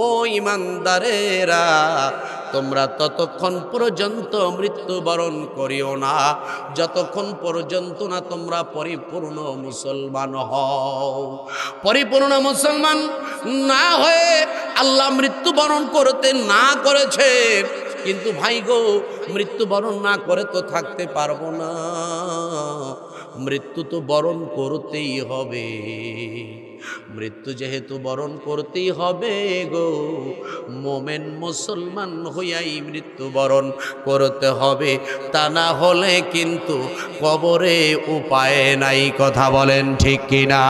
ও ঈমানদারেরা, তোমরা ততক্ষণ পর্যন্ত মৃত্যুবরণ করিও না যতক্ষণ পর্যন্ত না তোমরা পরিপূর্ণ মুসলমান হও। পরিপূর্ণ মুসলমান না হয়ে আল্লাহ মৃত্যুবরণ করতে না করেছে, কিন্তু ভাই গো, মৃত্যুবরণ না করে তো থাকতে পারবো না, মৃত্যু তো বরণ করতেই হবে। মৃত্যু যেহেতু বরণ করতেই হবে গো, মোমেন মুসলমান হইয়াই মৃত্যু বরণ করতে হবে, তা না হলে কিন্তু কবরে উপায় নাই। কথা বলেন ঠিক কিনা?